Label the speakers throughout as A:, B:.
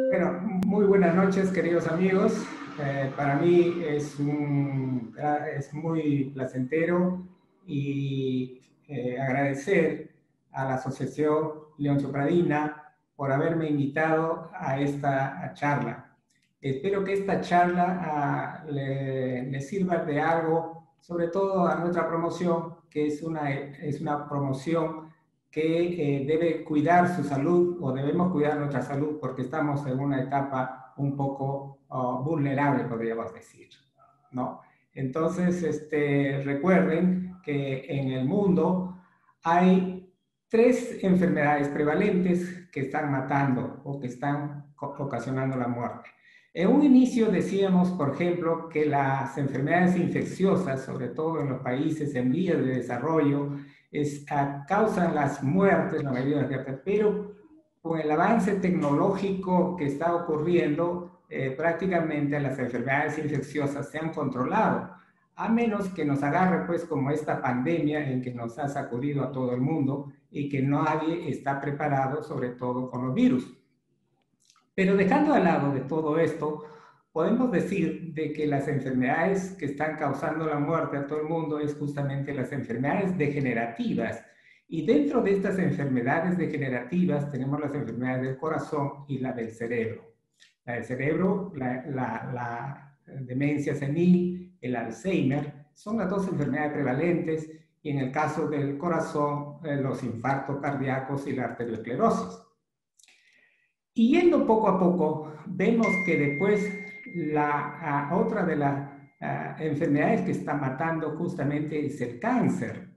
A: Bueno, muy buenas noches, queridos amigos. Para mí es muy placentero y agradecer a la Asociación León Sopradina por haberme invitado a esta charla. Espero que esta charla le sirva de algo, sobre todo a nuestra promoción, que es una promoción que debe cuidar su salud o debemos cuidar nuestra salud porque estamos en una etapa un poco vulnerable, podríamos decir, ¿no? Entonces, recuerden que en el mundo hay 3 enfermedades prevalentes que están matando o que están ocasionando la muerte. En un inicio decíamos, por ejemplo, que las enfermedades infecciosas, sobre todo en los países en vías de desarrollo, causan las muertes, la mayoría de las muertes, pero con el avance tecnológico que está ocurriendo, prácticamente las enfermedades infecciosas se han controlado, a menos que nos agarre pues como esta pandemia en que nos ha sacudido a todo el mundo y que nadie está preparado, sobre todo con los virus. Pero dejando al lado de todo esto, podemos decir de que las enfermedades que están causando la muerte a todo el mundo es justamente las enfermedades degenerativas. Y dentro de estas enfermedades degenerativas tenemos las enfermedades del corazón y la del cerebro. La del cerebro, la demencia senil, el Alzheimer, son las 2 enfermedades prevalentes y en el caso del corazón, los infartos cardíacos y la arteriosclerosis. Y yendo poco a poco, vemos que después otra de las enfermedades que está matando justamente es el cáncer.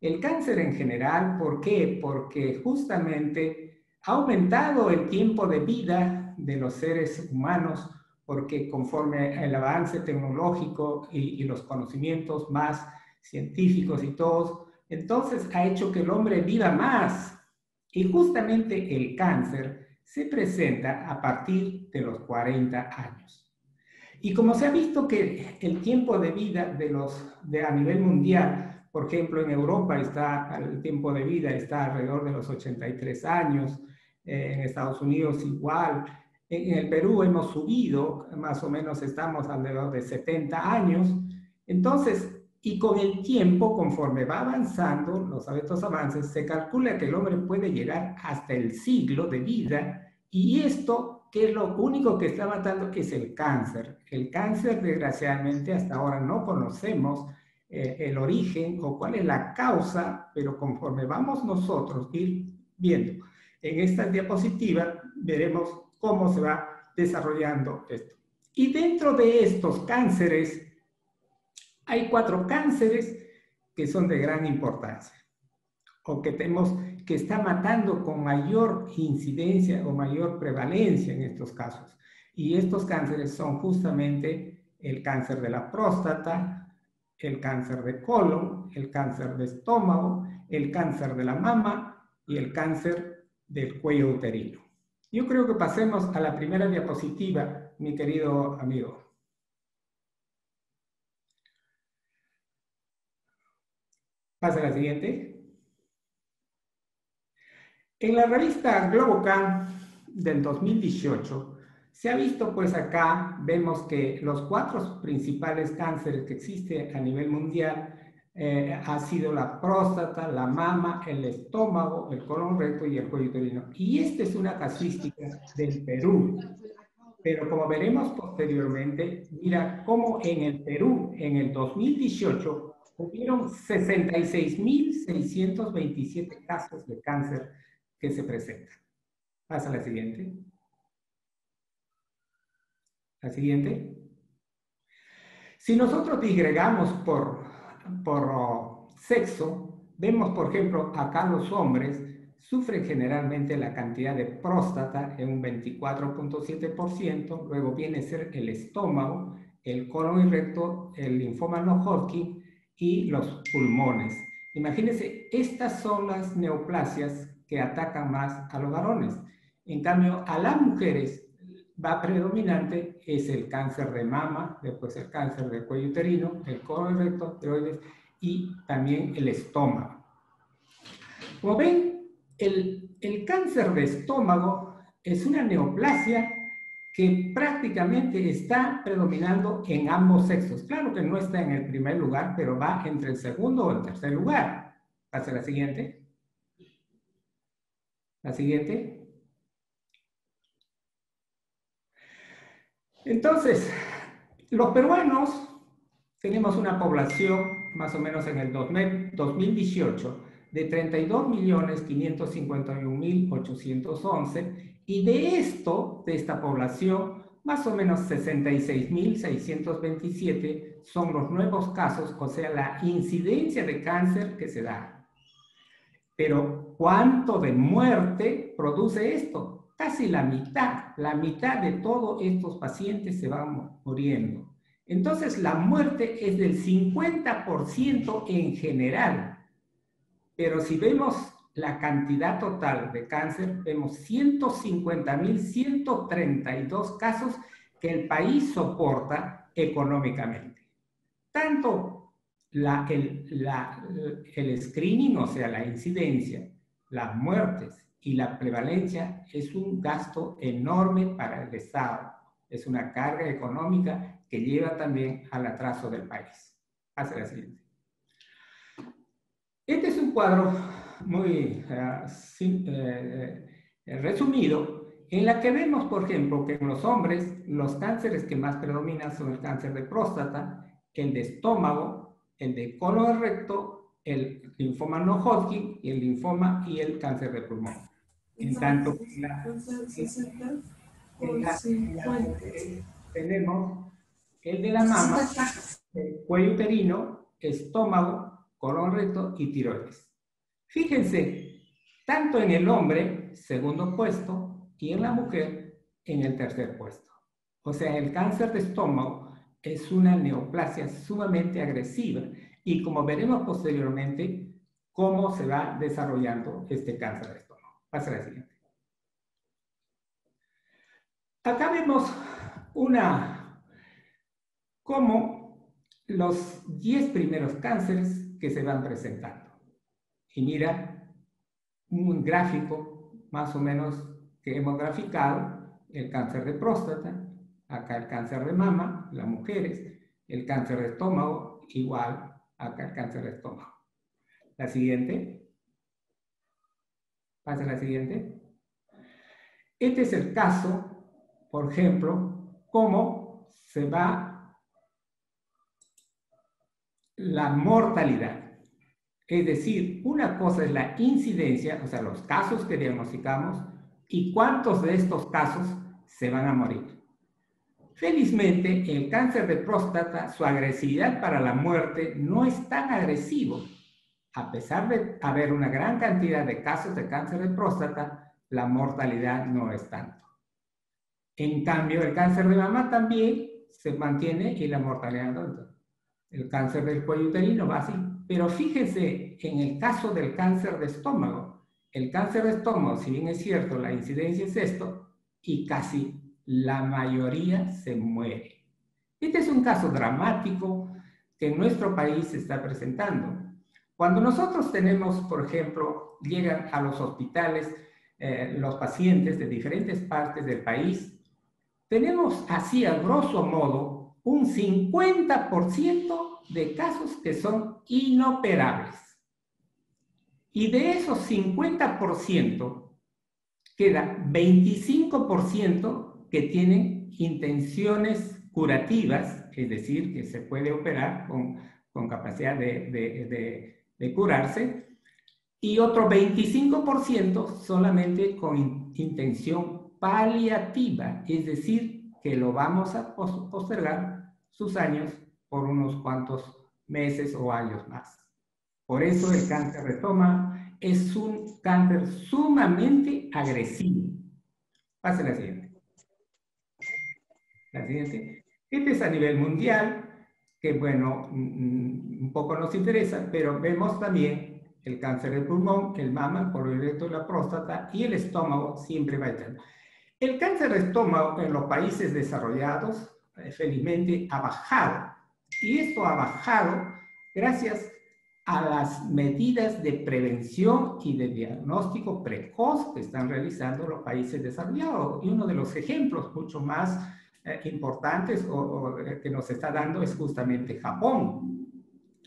A: El cáncer en general, ¿por qué? Porque justamente ha aumentado el tiempo de vida de los seres humanos, porque conforme el avance tecnológico y los conocimientos más científicos y todos, entonces ha hecho que el hombre viva más. Y justamente el cáncer se presenta a partir de los 40 años. Y como se ha visto que el tiempo de vida a nivel mundial, por ejemplo, en Europa el tiempo de vida está alrededor de los 83 años, en Estados Unidos igual, en el Perú hemos subido, más o menos estamos alrededor de 70 años. Entonces, y con el tiempo, conforme va avanzando, estos avances, se calcula que el hombre puede llegar hasta el siglo de vida, y esto, que es lo único que está matando, es el cáncer. El cáncer, desgraciadamente, hasta ahora no conocemos el origen o cuál es la causa, pero conforme vamos nosotros ir viendo en esta diapositiva, veremos cómo se va desarrollando esto. Y dentro de estos cánceres, hay 4 cánceres que son de gran importancia o que está matando con mayor incidencia o mayor prevalencia en estos casos. Y estos cánceres son justamente el cáncer de la próstata, el cáncer de colon, el cáncer de estómago, el cáncer de la mama y el cáncer del cuello uterino. Yo creo que pasemos a la primera diapositiva, mi querido amigo. Pasa a la siguiente. En la revista GloboCan del 2018 se ha visto, pues acá vemos que los 4 principales cánceres que existen a nivel mundial ha sido la próstata, la mama, el estómago, el colon recto y el cuello uterino. Y esta es una casuística del Perú. Pero como veremos posteriormente, mira cómo en el Perú, en el 2018, hubieron 66.627 casos de cáncer que se presentan. Pasa a la siguiente. La siguiente. Si nosotros disgregamos por sexo, vemos, por ejemplo, acá los hombres sufren generalmente la cantidad de próstata en un 24.7%, luego viene a ser el estómago, el colon y recto, el linfoma no Hodgkin y los pulmones. Imagínense, estas son las neoplasias que atacan más a los varones. En cambio, a las mujeres va predominante es el cáncer de mama, después el cáncer del cuello uterino, el colon recto, tiroides y también el estómago. Como ven, el cáncer de estómago es una neoplasia que prácticamente está predominando en ambos sexos. Claro que no está en el primer lugar, pero va entre el segundo o el tercer lugar. Pasa la siguiente. La siguiente. Entonces, los peruanos tenemos una población más o menos en el 2018 de 32.551.811 y de esta población, más o menos 66.627 son los nuevos casos, o sea, la incidencia de cáncer que se da. Pero ¿cuánto de muerte produce esto? Casi la mitad de todos estos pacientes se van muriendo. Entonces la muerte es del 50% en general. Pero si vemos la cantidad total de cáncer, vemos 150.132 casos que el país soporta económicamente. Tanto el screening, o sea, la incidencia, las muertes y la prevalencia es un gasto enorme para el Estado. Es una carga económica que lleva también al atraso del país. Hacia la siguiente. Este es un cuadro muy resumido, en la que vemos, por ejemplo, que en los hombres los cánceres que más predominan son el cáncer de próstata, el de estómago, el de colon recto, el linfoma no Hodgkin y el linfoma y el cáncer de pulmón. En tanto, tenemos el de la mama, el cuello uterino, estómago, colon recto y tiroides. Fíjense, tanto en el hombre, segundo puesto, y en la mujer, en el tercer puesto. O sea, el cáncer de estómago es una neoplasia sumamente agresiva y como veremos posteriormente, cómo se va desarrollando este cáncer de estómago. Pasa a la siguiente. Acá vemos cómo los 10 primeros cánceres que se van presentando. Y mira, un gráfico más o menos que hemos graficado, el cáncer de próstata, acá el cáncer de mama, las mujeres, el cáncer de estómago, igual, acá el cáncer de estómago. La siguiente. Pasa la siguiente. Este es el caso, por ejemplo, cómo se va la mortalidad. Es decir, una cosa es la incidencia, o sea, los casos que diagnosticamos y cuántos de estos casos se van a morir. Felizmente, el cáncer de próstata, su agresividad para la muerte no es tan agresivo. A pesar de haber una gran cantidad de casos de cáncer de próstata, la mortalidad no es tanto. En cambio, el cáncer de mama también se mantiene y la mortalidad no tanto. El cáncer del cuello uterino va así. Pero fíjense en el caso del cáncer de estómago. El cáncer de estómago, si bien es cierto, la incidencia es esto, y casi la mayoría se muere. Este es un caso dramático que en nuestro país se está presentando. Cuando nosotros tenemos, por ejemplo, llegan a los hospitales los pacientes de diferentes partes del país, tenemos así a grosso modo un 50% de casos que son inoperables. Y de esos 50% queda 25% que tienen intenciones curativas, es decir, que se puede operar con capacidad de curarse, y otro 25% solamente con intención paliativa, es decir, que lo vamos a postergar sus años por unos cuantos meses o años más. Por eso el cáncer de estómago es un cáncer sumamente agresivo. Pase la siguiente. La siguiente. Este es a nivel mundial, que bueno, un poco nos interesa, pero vemos también el cáncer de pulmón, el mama, el colon recto, la próstata y el estómago siempre va a estar. El cáncer de estómago en los países desarrollados, felizmente, ha bajado. Y esto ha bajado gracias a las medidas de prevención y de diagnóstico precoz que están realizando los países desarrollados. Y uno de los ejemplos mucho más importantes que nos está dando es justamente Japón.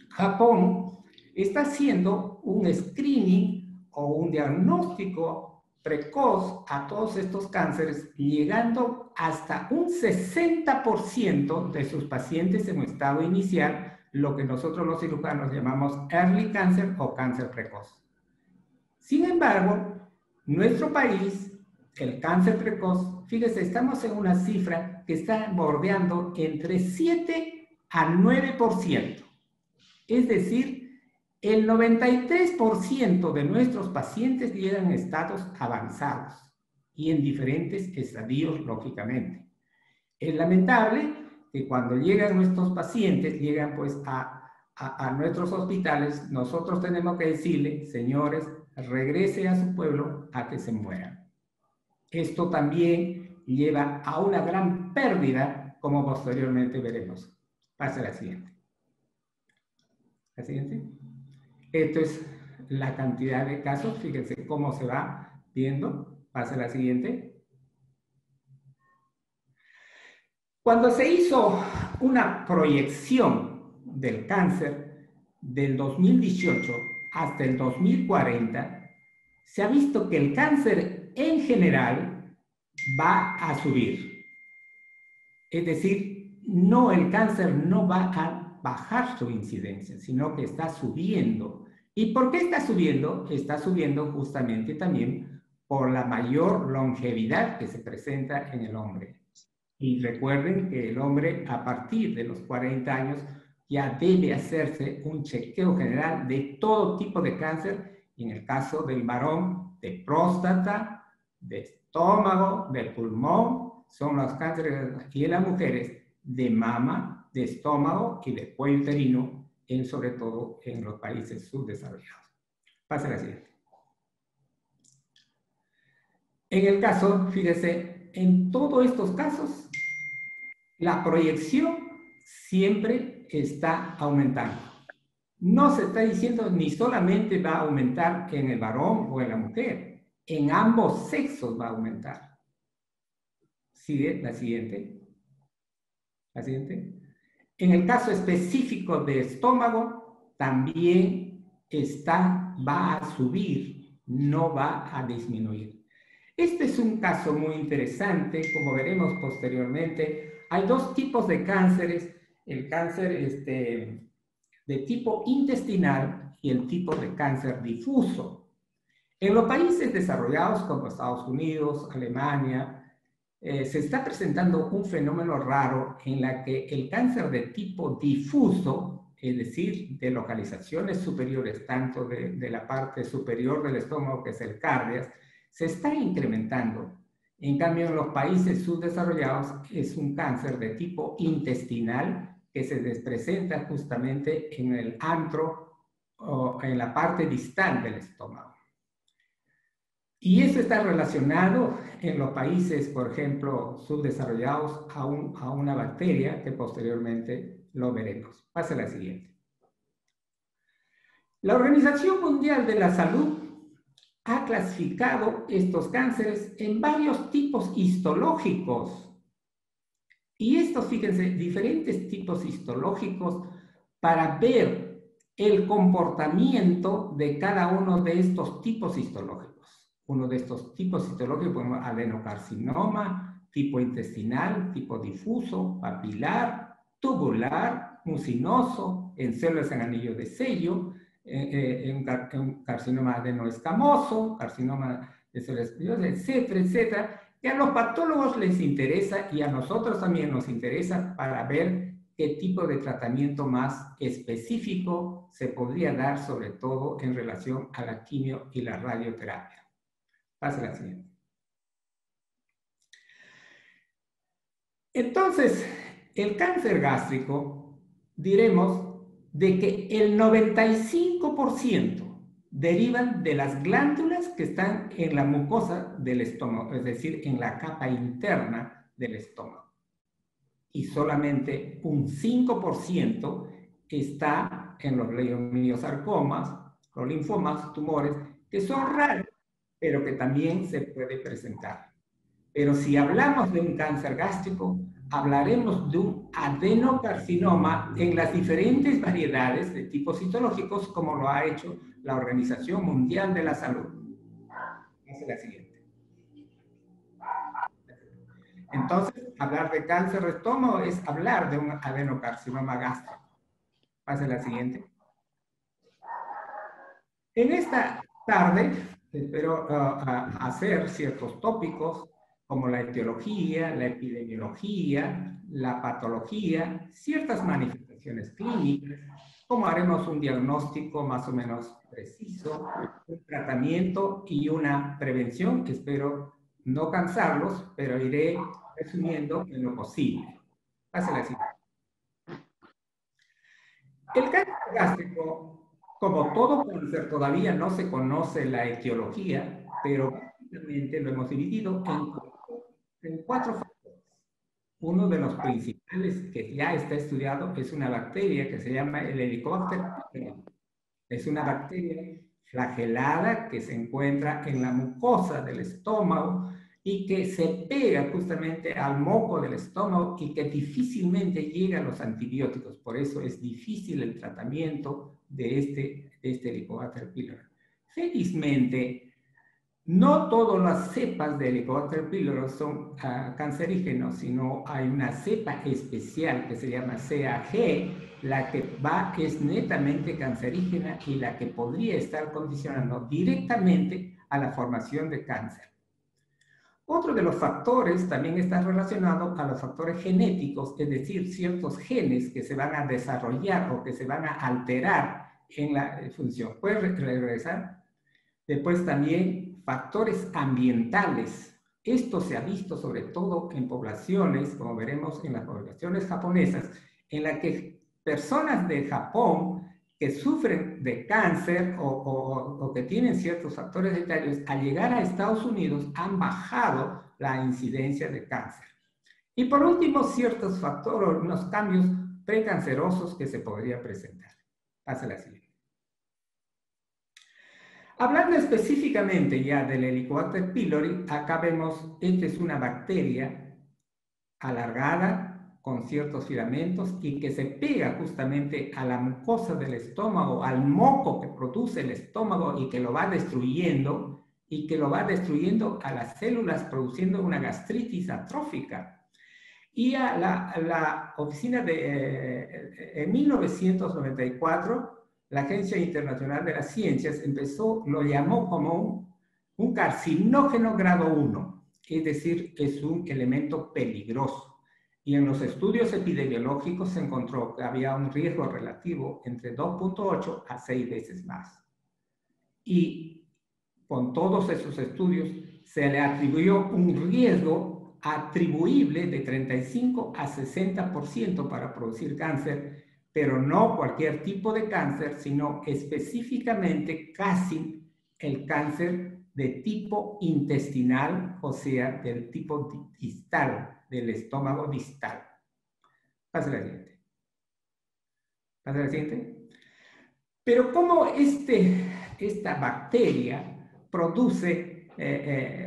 A: Japón está haciendo un screening o un diagnóstico precoz a todos estos cánceres, llegando hasta un 60% de sus pacientes en un estado inicial, lo que nosotros los cirujanos llamamos early cancer o cáncer precoz. Sin embargo, nuestro país, el cáncer precoz, fíjese, estamos en una cifra que está bordeando entre 7 a 9%. Es decir, el 93% de nuestros pacientes llegan a estados avanzados y en diferentes estadios, lógicamente. Es lamentable que cuando llegan nuestros pacientes, llegan pues a nuestros hospitales, nosotros tenemos que decirle, señores, regrese a su pueblo a que se mueran. Esto también lleva a una gran pérdida, como posteriormente veremos. Pase a la siguiente. La siguiente. Esto es la cantidad de casos. Fíjense cómo se va viendo. Pase a la siguiente. Cuando se hizo una proyección del cáncer del 2018 hasta el 2040, se ha visto que el cáncer en general va a subir. Es decir, el cáncer no va a bajar su incidencia, sino que está subiendo. ¿Y por qué está subiendo? Está subiendo justamente también por la mayor longevidad que se presenta en el hombre. Y recuerden que el hombre a partir de los 40 años ya debe hacerse un chequeo general de todo tipo de cáncer, y en el caso del varón, de próstata, de estómago, de pulmón, son los cánceres, y en las mujeres de mama, de estómago y de cuello uterino, sobre todo en los países subdesarrollados. Pase a la siguiente. En el caso, fíjese, en todos estos casos, la proyección siempre está aumentando. No se está diciendo ni solamente va a aumentar en el varón o en la mujer, en ambos sexos va a aumentar. Sigue la siguiente. La siguiente. En el caso específico de estómago, también va a subir, no va a disminuir. Este es un caso muy interesante, como veremos posteriormente. Hay dos tipos de cánceres, el cáncer de tipo intestinal y el tipo de cáncer difuso. En los países desarrollados como Estados Unidos, Alemania, se está presentando un fenómeno raro en la que el cáncer de tipo difuso, es decir, de localizaciones superiores, tanto de la parte superior del estómago, que es el cardias, se está incrementando. En cambio, en los países subdesarrollados es un cáncer de tipo intestinal que se presenta justamente en el antro o en la parte distal del estómago. Y eso está relacionado en los países, por ejemplo, subdesarrollados a una bacteria que posteriormente lo veremos. Pase a la siguiente. La Organización Mundial de la Salud ha clasificado estos cánceres en varios tipos histológicos. Y estos, fíjense, diferentes tipos histológicos para ver el comportamiento de cada uno de estos tipos histológicos. Uno de estos tipos histológicos, podemos adenocarcinoma, tipo intestinal, tipo difuso, papilar, tubular, mucinoso, en células en anillo de sello, un carcinoma adenoescamoso, carcinoma de células espinosas, etcétera, etcétera, que a los patólogos les interesa y a nosotros también nos interesa para ver qué tipo de tratamiento más específico se podría dar, sobre todo en relación a la quimio y la radioterapia. Pase la siguiente. Entonces, el cáncer gástrico, diremos de que el 95% derivan de las glándulas que están en la mucosa del estómago, es decir, en la capa interna del estómago. Y solamente un 5% está está en los leiomiosarcomas, los linfomas, tumores, que son raros, pero que también se puede presentar. Pero si hablamos de un cáncer gástrico, hablaremos de un adenocarcinoma en las diferentes variedades de tipos citológicos, como lo ha hecho la Organización Mundial de la Salud. Hace la siguiente. Entonces, hablar de cáncer de estómago es hablar de un adenocarcinoma gástrico. Pase la siguiente. En esta tarde espero hacer ciertos tópicos como la etiología, la epidemiología, la patología, ciertas manifestaciones clínicas, como haremos un diagnóstico más o menos preciso, un tratamiento y una prevención, que espero no cansarlos, pero iré resumiendo en lo posible. Pase la siguiente. El cáncer gástrico, como todo cáncer, todavía no se conoce la etiología, pero básicamente lo hemos dividido en 4 factores. Uno de los principales que ya está estudiado es una bacteria que se llama el Helicobacter pylori. Es una bacteria flagelada que se encuentra en la mucosa del estómago y que se pega justamente al moco del estómago y que difícilmente llega a los antibióticos. Por eso es difícil el tratamiento de este Helicobacter pylori. Felizmente, no todas las cepas de Helicobacter pylori son cancerígenos, sino hay una cepa especial que se llama CAG, la que es netamente cancerígena y la que podría estar condicionando directamente a la formación de cáncer. Otro de los factores también está relacionado a los factores genéticos, es decir, ciertos genes que se van a desarrollar o que se van a alterar en la función. ¿Puedes regresar? Después también factores ambientales. Esto se ha visto sobre todo en poblaciones, como veremos en las poblaciones japonesas, en las que personas de Japón que sufren de cáncer o que tienen ciertos factores etarios, al llegar a Estados Unidos han bajado la incidencia de cáncer. Y por último, ciertos factores, unos cambios precancerosos que se podrían presentar. Pase la siguiente. Hablando específicamente ya del Helicobacter pylori, acá vemos, esta es una bacteria alargada con ciertos filamentos y que se pega justamente a la mucosa del estómago, al moco que produce el estómago y que lo va destruyendo a las células produciendo una gastritis atrófica. Y a la oficina en 1994, la Agencia Internacional de las Ciencias lo llamó como un carcinógeno grado 1, es decir, es un elemento peligroso. Y en los estudios epidemiológicos se encontró que había un riesgo relativo entre 2.8 a 6 veces más. Y con todos esos estudios se le atribuyó un riesgo atribuible de 35 a 60% para producir cáncer, pero no cualquier tipo de cáncer, sino específicamente casi el cáncer de tipo intestinal, o sea, del tipo distal, del estómago distal. Pase la siguiente. Pase la siguiente. Pero ¿cómo esta bacteria produce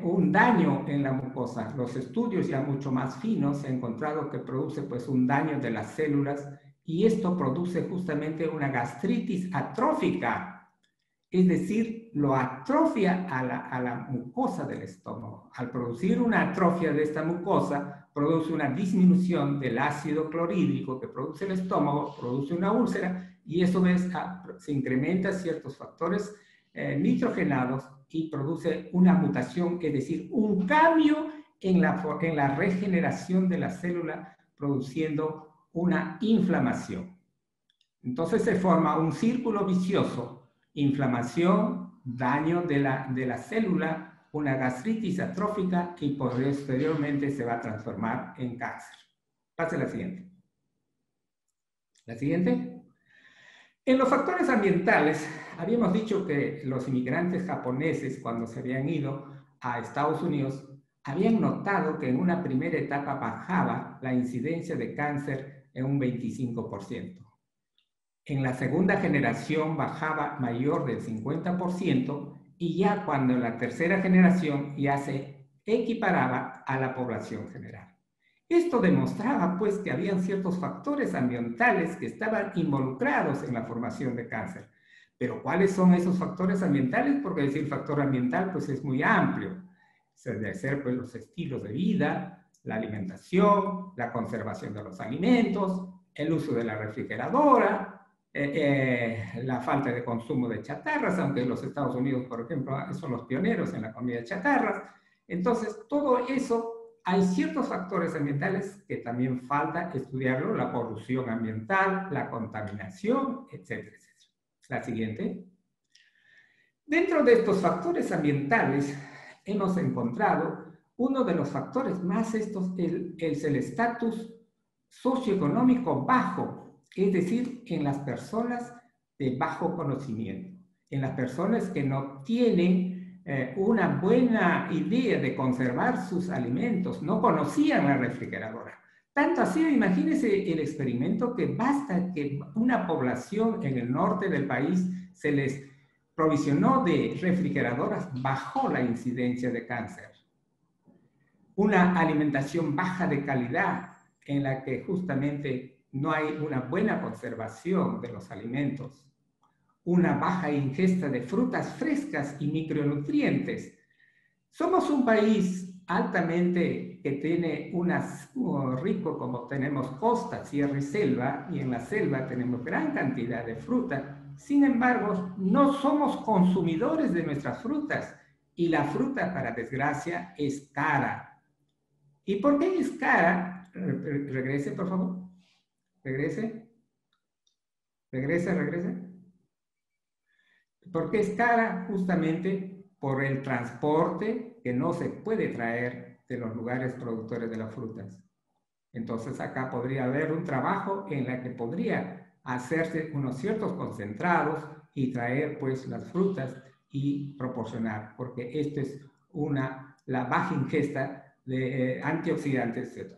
A: un daño en la mucosa? Los estudios ya mucho más finos se han encontrado que produce pues un daño de las células y esto produce justamente una gastritis atrófica. Es decir, lo atrofia a la mucosa del estómago. Al producir una atrofia de esta mucosa, produce una disminución del ácido clorhídrico que produce el estómago, produce una úlcera y eso se incrementa ciertos factores nitrogenados y produce una mutación, es decir, un cambio en la regeneración de la célula, produciendo una inflamación. Entonces se forma un círculo vicioso. Inflamación, daño de la célula, una gastritis atrófica y posteriormente se va a transformar en cáncer. Pase la siguiente. La siguiente. En los factores ambientales, habíamos dicho que los inmigrantes japoneses, cuando se habían ido a Estados Unidos, habían notado que en una primera etapa bajaba la incidencia de cáncer en un 25%. En la segunda generación bajaba mayor del 50% y ya cuando en la tercera generación ya se equiparaba a la población general. Esto demostraba pues que habían ciertos factores ambientales que estaban involucrados en la formación de cáncer. Pero ¿cuáles son esos factores ambientales? Porque decir factor ambiental pues es muy amplio. Debe ser pues los estilos de vida, la alimentación, la conservación de los alimentos, el uso de la refrigeradora, la falta de consumo de chatarras, aunque los Estados Unidos, por ejemplo, son los pioneros en la comida de chatarras. Entonces, todo eso, hay ciertos factores ambientales que también falta estudiarlo, la polución ambiental, la contaminación, etcétera, etcétera. La siguiente. Dentro de estos factores ambientales, hemos encontrado uno de los factores más es el estatus socioeconómico bajo, es decir, en las personas de bajo conocimiento, en las personas que no tienen una buena idea de conservar sus alimentos, no conocían la refrigeradora. Tanto así, imagínense el experimento que basta que una población en el norte del país se les provisionó de refrigeradoras, bajó la incidencia de cáncer. Una alimentación baja de calidad en la que justamente no hay una buena conservación de los alimentos. Una baja ingesta de frutas frescas y micronutrientes. Somos un país altamente que tiene rico como tenemos costa, sierra y selva, y en la selva tenemos gran cantidad de fruta. Sin embargo, no somos consumidores de nuestras frutas y la fruta, para desgracia, es cara. ¿Y por qué es cara? Regrese, por favor. Regrese. Regrese. ¿Por qué es cara? Justamente por el transporte que no se puede traer de los lugares productores de las frutas. Entonces acá podría haber un trabajo en el que podría hacerse unos ciertos concentrados y traer pues las frutas y proporcionar, porque esto es la baja ingesta de antioxidantes, etc.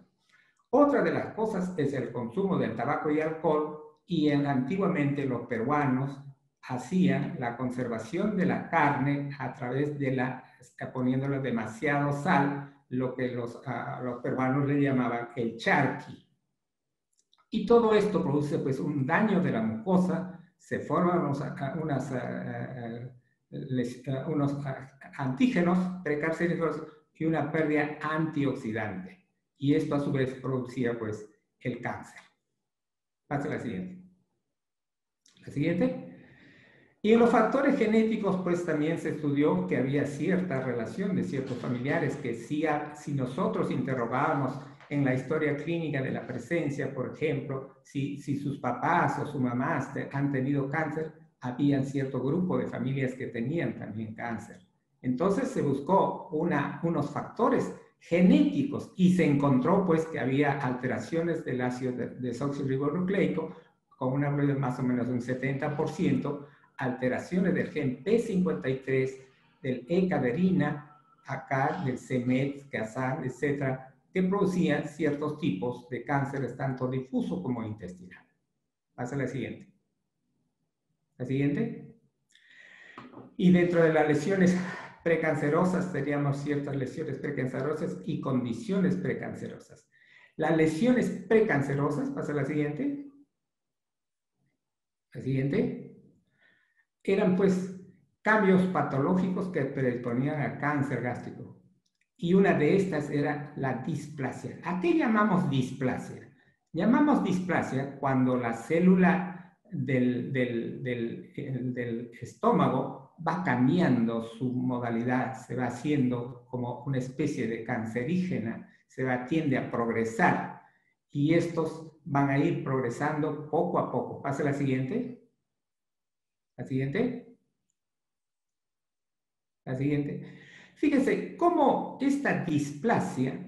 A: Otra de las cosas es el consumo del tabaco y alcohol, y antiguamente los peruanos hacían la conservación de la carne a través de poniéndole demasiado sal, lo que los peruanos le llamaban el charqui. Y todo esto produce pues un daño de la mucosa, se forman unos antígenos precancerígenos y una pérdida antioxidante. Y esto a su vez producía pues el cáncer. Pasa a la siguiente. La siguiente. Y en los factores genéticos, pues también se estudió que había cierta relación de ciertos familiares que si nosotros interrogábamos en la historia clínica de la presencia, por ejemplo, si sus papás o sus mamás han tenido cáncer, había cierto grupo de familias que tenían también cáncer. Entonces se buscó unos factores genéticos y se encontró pues que había alteraciones del ácido desoxirribonucleico con una de más o menos un 70%, alteraciones del gen P53, del E-caderina, acá del CMET, CASAR, etcétera, que producían ciertos tipos de cánceres, tanto difuso como intestinal. Pasa a la siguiente. La siguiente. Y dentro de las lesiones precancerosas, teníamos ciertas lesiones precancerosas y condiciones precancerosas. Las lesiones precancerosas, pasa a la siguiente. La siguiente. Eran pues cambios patológicos que predisponían a cáncer gástrico. Y una de estas era la displasia. ¿A qué llamamos displasia? Llamamos displasia cuando la célula del estómago va cambiando su modalidad, se va haciendo como una especie de cancerígena, tiende a progresar. Y estos van a ir progresando poco a poco. Pasa la siguiente. La siguiente. La siguiente. Fíjense cómo esta displasia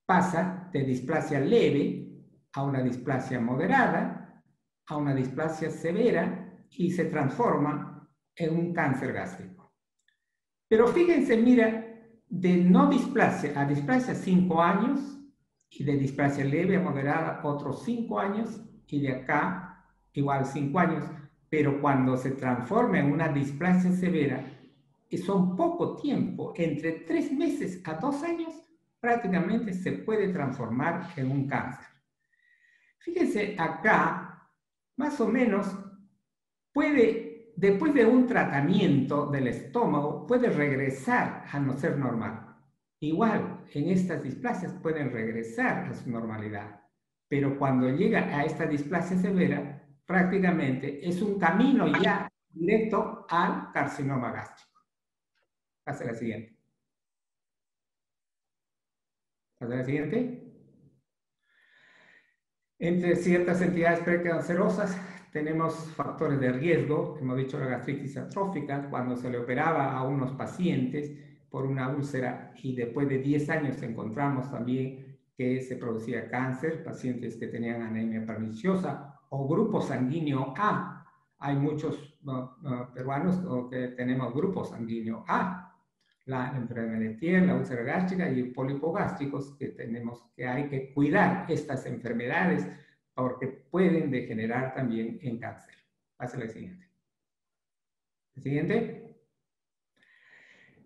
A: pasa de displasia leve a una displasia moderada, a una displasia severa y se transforma en un cáncer gástrico. Pero fíjense, mira, de no displasia a displasia 5 años y de displasia leve a moderada otros 5 años y de acá igual 5 años, pero cuando se transforma en una displasia severa, son poco tiempo, entre 3 meses a 2 años, prácticamente se puede transformar en un cáncer. Fíjense acá, más o menos, después de un tratamiento del estómago, puede regresar a no ser normal. Igual, en estas displasias pueden regresar a su normalidad, pero cuando llega a esta displasia severa, prácticamente es un camino ya directo al carcinoma gástrico. Pase la siguiente. Pase la siguiente. Entre ciertas entidades precancerosas tenemos factores de riesgo, hemos dicho la gastritis atrófica, cuando se le operaba a unos pacientes por una úlcera y después de 10 años encontramos también que se producía cáncer, pacientes que tenían anemia perniciosa o grupo sanguíneo A. Hay muchos peruanos que tenemos grupo sanguíneo A. La enfermedad de piel, la úlcera gástrica y pólipos gástricos, que hay que cuidar estas enfermedades porque pueden degenerar también en cáncer. Pase la siguiente. ¿La siguiente?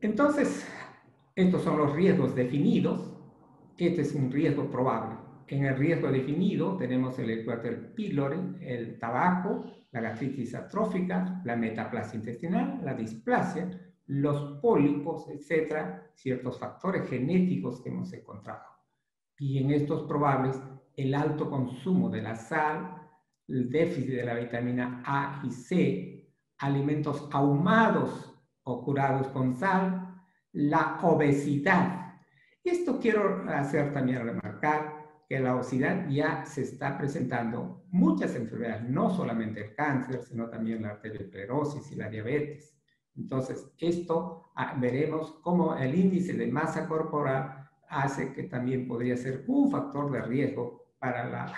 A: Entonces, estos son los riesgos definidos. Este es un riesgo probable. En el riesgo definido tenemos el Helicobacter pylori, el tabaco, la gastritis atrófica, la metaplasia intestinal, la displasia, los pólipos, etcétera, ciertos factores genéticos que hemos encontrado. Y en estos probables, el alto consumo de la sal, el déficit de la vitamina A y C, alimentos ahumados o curados con sal, la obesidad. Esto quiero hacer también remarcar que la obesidad ya se está presentando muchas enfermedades, no solamente el cáncer, sino también la arteriosclerosis y la diabetes. Entonces, esto veremos cómo el índice de masa corporal hace que también podría ser un factor de riesgo para la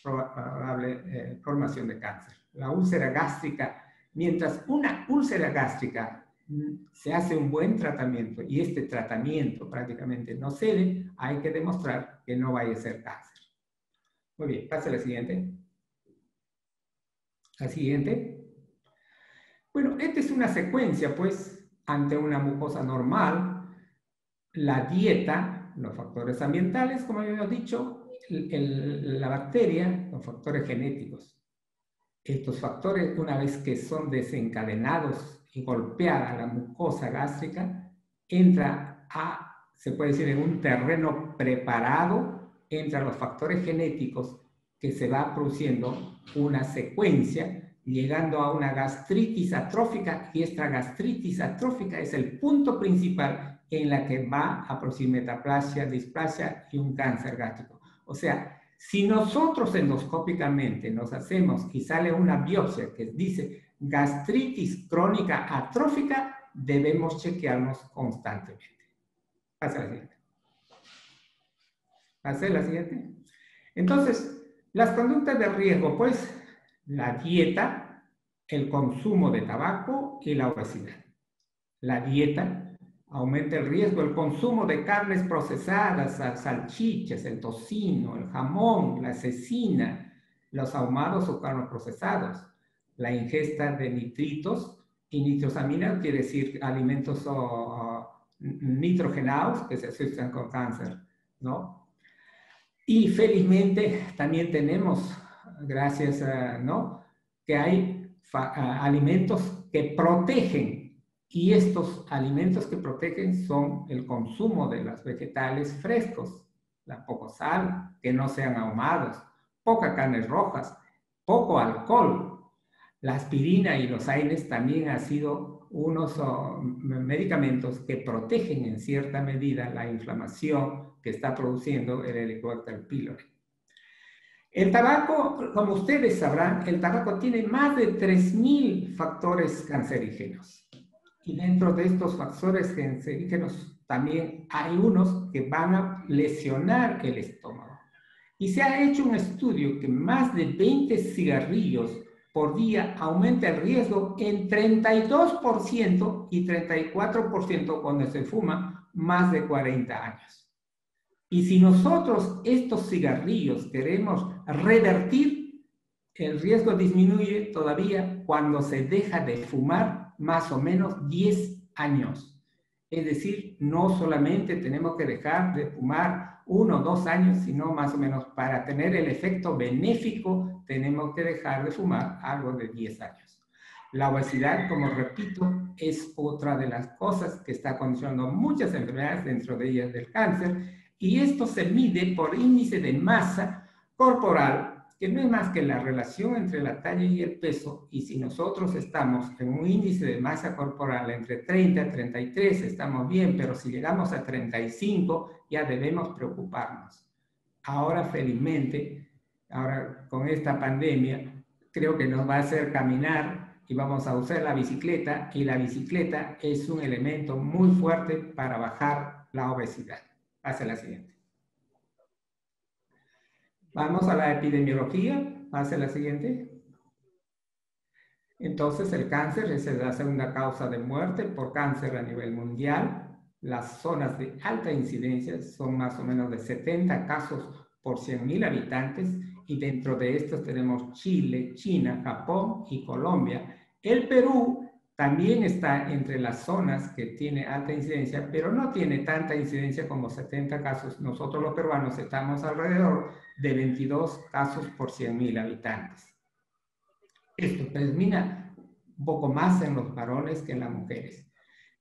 A: probable formación de cáncer. La úlcera gástrica, mientras una úlcera gástrica se hace un buen tratamiento y este tratamiento prácticamente no cede, hay que demostrar que no vaya a ser cáncer. Muy bien, pase a la siguiente. La siguiente. Bueno, esta es una secuencia, pues, ante una mucosa normal, la dieta, los factores ambientales, como habíamos dicho, la bacteria, los factores genéticos. Estos factores, una vez que son desencadenados y golpeada la mucosa gástrica, entra se puede decir, en un terreno preparado, entran los factores genéticos que se va produciendo una secuencia llegando a una gastritis atrófica, y esta gastritis atrófica es el punto principal en la que va a producir metaplasia, displasia y un cáncer gástrico. O sea, si nosotros endoscópicamente nos hacemos y sale una biopsia que dice gastritis crónica atrófica, debemos chequearnos constantemente. Pasa a la siguiente. Pasa a la siguiente. Entonces, las conductas de riesgo, pues, la dieta, el consumo de tabaco y la obesidad. La dieta aumenta el riesgo, el consumo de carnes procesadas, salchichas, el tocino, el jamón, la cecina, los ahumados o carnes procesados, la ingesta de nitritos y nitrosamina, quiere decir alimentos nitrogenados que se asocian con cáncer, ¿no? Y felizmente también tenemos, gracias a, ¿no?, que hay alimentos que protegen, y estos alimentos que protegen son el consumo de los vegetales frescos, la poca sal, que no sean ahumados, poca carnes rojas, poco alcohol. La aspirina y los AINES también han sido unos medicamentos que protegen en cierta medida la inflamación que está produciendo el Helicobacter pylori. El tabaco, como ustedes sabrán, el tabaco tiene más de 3.000 factores cancerígenos. Y dentro de estos factores cancerígenos también hay unos que van a lesionar el estómago. Y se ha hecho un estudio que más de 20 cigarrillos por día aumenta el riesgo en 32% y 34% cuando se fuma más de 40 años. Y si nosotros estos cigarrillos queremos revertir, el riesgo disminuye todavía cuando se deja de fumar más o menos 10 años. Es decir, no solamente tenemos que dejar de fumar 1 o 2 años, sino más o menos para tener el efecto benéfico tenemos que dejar de fumar algo de 10 años. La obesidad, como repito, es otra de las cosas que está condicionando muchas enfermedades, dentro de ellas del cáncer, y esto se mide por índice de masa corporal, que no es más que la relación entre la talla y el peso, y si nosotros estamos en un índice de masa corporal entre 30 y 33, estamos bien, pero si llegamos a 35, ya debemos preocuparnos. Ahora, felizmente, ahora con esta pandemia, creo que nos va a hacer caminar y vamos a usar la bicicleta, y la bicicleta es un elemento muy fuerte para bajar la obesidad. Pase la siguiente. Vamos a la epidemiología. Pase la siguiente. Entonces, el cáncer es la segunda causa de muerte por cáncer a nivel mundial. Las zonas de alta incidencia son más o menos de 70 casos por 100.000 habitantes, y dentro de estos tenemos Chile, China, Japón y Colombia. El Perú también está entre las zonas que tiene alta incidencia, pero no tiene tanta incidencia como 70 casos. Nosotros los peruanos estamos alrededor de 22 casos por 100.000 habitantes. Esto termina un poco más en los varones que en las mujeres.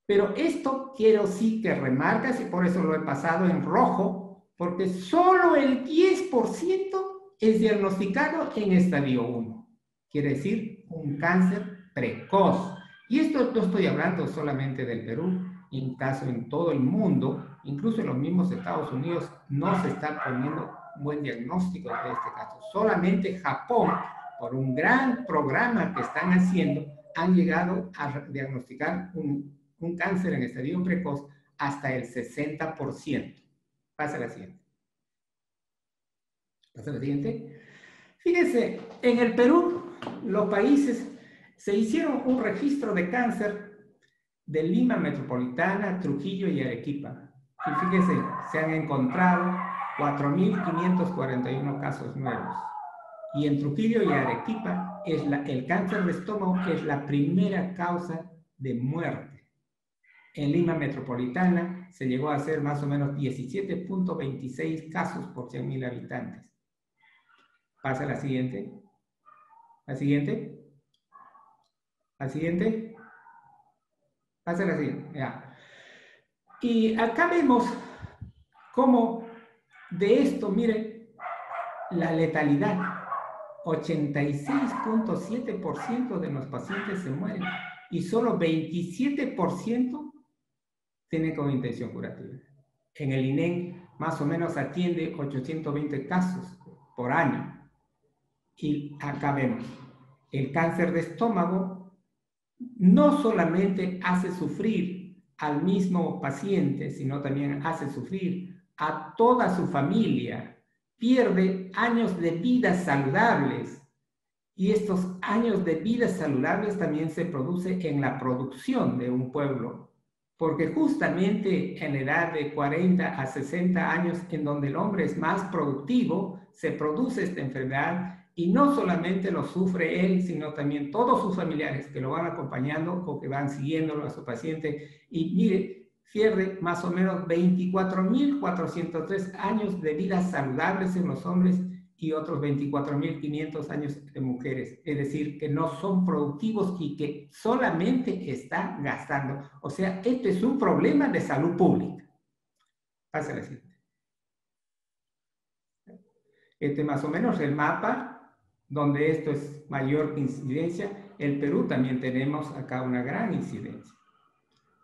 A: Pero esto quiero sí que remarcas, y por eso lo he pasado en rojo, porque solo el 10% es diagnosticado en estadio 1. Quiere decir un cáncer precoz. Y esto no estoy hablando solamente del Perú, en caso en todo el mundo, incluso en los mismos Estados Unidos no se está poniendo un buen diagnóstico de este caso. Solamente Japón, por un gran programa que están haciendo, han llegado a diagnosticar un cáncer en estadio precoz hasta el 60%. Pasa a la siguiente. Pasa a la siguiente. Fíjense, en el Perú, los países se hicieron un registro de cáncer de Lima Metropolitana, Trujillo y Arequipa. Y fíjense, se han encontrado 4.541 casos nuevos. Y en Trujillo y Arequipa, el cáncer de estómago es la primera causa de muerte. En Lima Metropolitana se llegó a hacer más o menos 17.26 casos por 100.000 habitantes. Pasa a la siguiente. La siguiente. La siguiente. Pasa a la siguiente. Ya. Y acá vemos cómo de esto, miren, la letalidad. 86.7% de los pacientes se mueren y solo 27% tiene con intención curativa. En el INEM más o menos atiende 820 casos por año. Y acá vemos, el cáncer de estómago no solamente hace sufrir al mismo paciente, sino también hace sufrir a toda su familia. Pierde años de vida saludables. Y estos años de vida saludables también se produce en la producción de un pueblo, porque justamente en la edad de 40 a 60 años, en donde el hombre es más productivo, se produce esta enfermedad, y no solamente lo sufre él, sino también todos sus familiares que lo van acompañando o que van siguiéndolo a su paciente. Y mire, pierde más o menos 24.403 años de vida saludables en los hombres y otros 24.500 años de mujeres, es decir, que no son productivos y que solamente están gastando. O sea, este es un problema de salud pública. Pase a la siguiente. Este más o menos el mapa, donde esto es mayor incidencia. El Perú también tenemos acá una gran incidencia.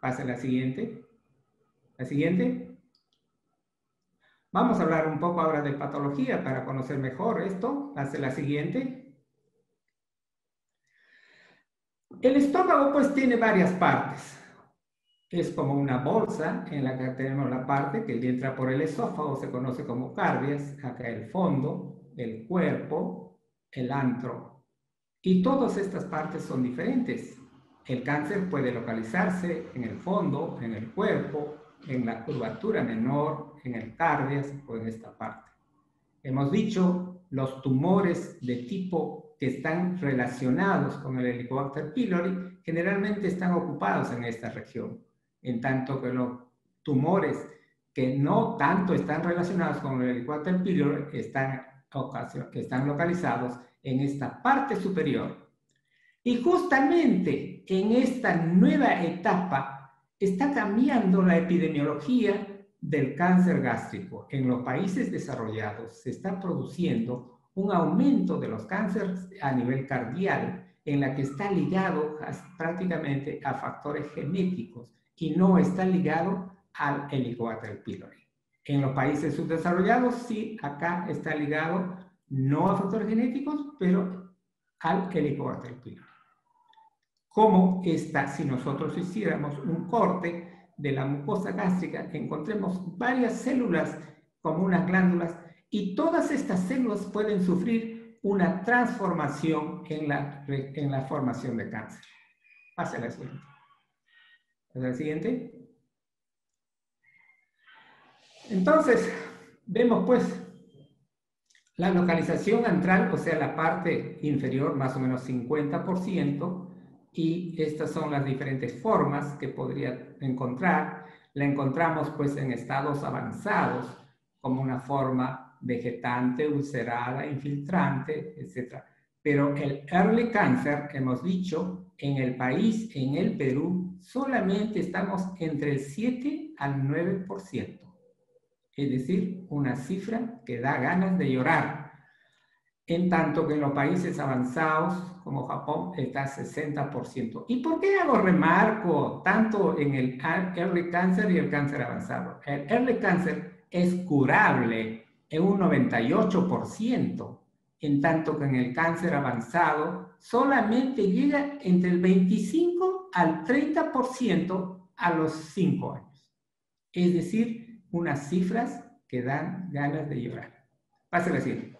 A: Pase a la siguiente. La siguiente. Vamos a hablar un poco ahora de patología para conocer mejor esto. Hace la siguiente. El estómago pues tiene varias partes. Es como una bolsa en la que tenemos la parte que entra por el esófago, se conoce como cardias, acá el fondo, el cuerpo, el antro. Y todas estas partes son diferentes. El cáncer puede localizarse en el fondo, en el cuerpo, en la curvatura menor, en el cardias o en esta parte. Hemos dicho, los tumores de tipo que están relacionados con el Helicobacter pylori generalmente están ocupados en esta región, en tanto que los tumores que no tanto están relacionados con el Helicobacter pylori que están localizados en esta parte superior. Y justamente en esta nueva etapa está cambiando la epidemiología del cáncer gástrico. En los países desarrollados se está produciendo un aumento de los cánceres a nivel cardiaco, en la que está ligado prácticamente a factores genéticos y no está ligado al Helicobacter pylori. En los países subdesarrollados sí, acá está ligado no a factores genéticos, pero al Helicobacter pylori. Como si nosotros hiciéramos un corte de la mucosa gástrica, encontremos varias células como unas glándulas y todas estas células pueden sufrir una transformación en la formación de cáncer. Pase a la siguiente. ¿Pase a la siguiente? Entonces, vemos pues la localización antral, o sea, la parte inferior, más o menos 50%, y estas son las diferentes formas que podría encontrar. La encontramos pues en estados avanzados, como una forma vegetante, ulcerada, infiltrante, etc. Pero el early cancer, hemos dicho, en el país, en el Perú, solamente estamos entre el 7 al 9%. Es decir, una cifra que da ganas de llorar. En tanto que en los países avanzados, como Japón, está 60%. ¿Y por qué hago remarco tanto en el early cancer y el cáncer avanzado? El early cancer es curable en un 98%, en tanto que en el cáncer avanzado solamente llega entre el 25 al 30% a los 5 años. Es decir, unas cifras que dan ganas de llorar. Pase la siguiente.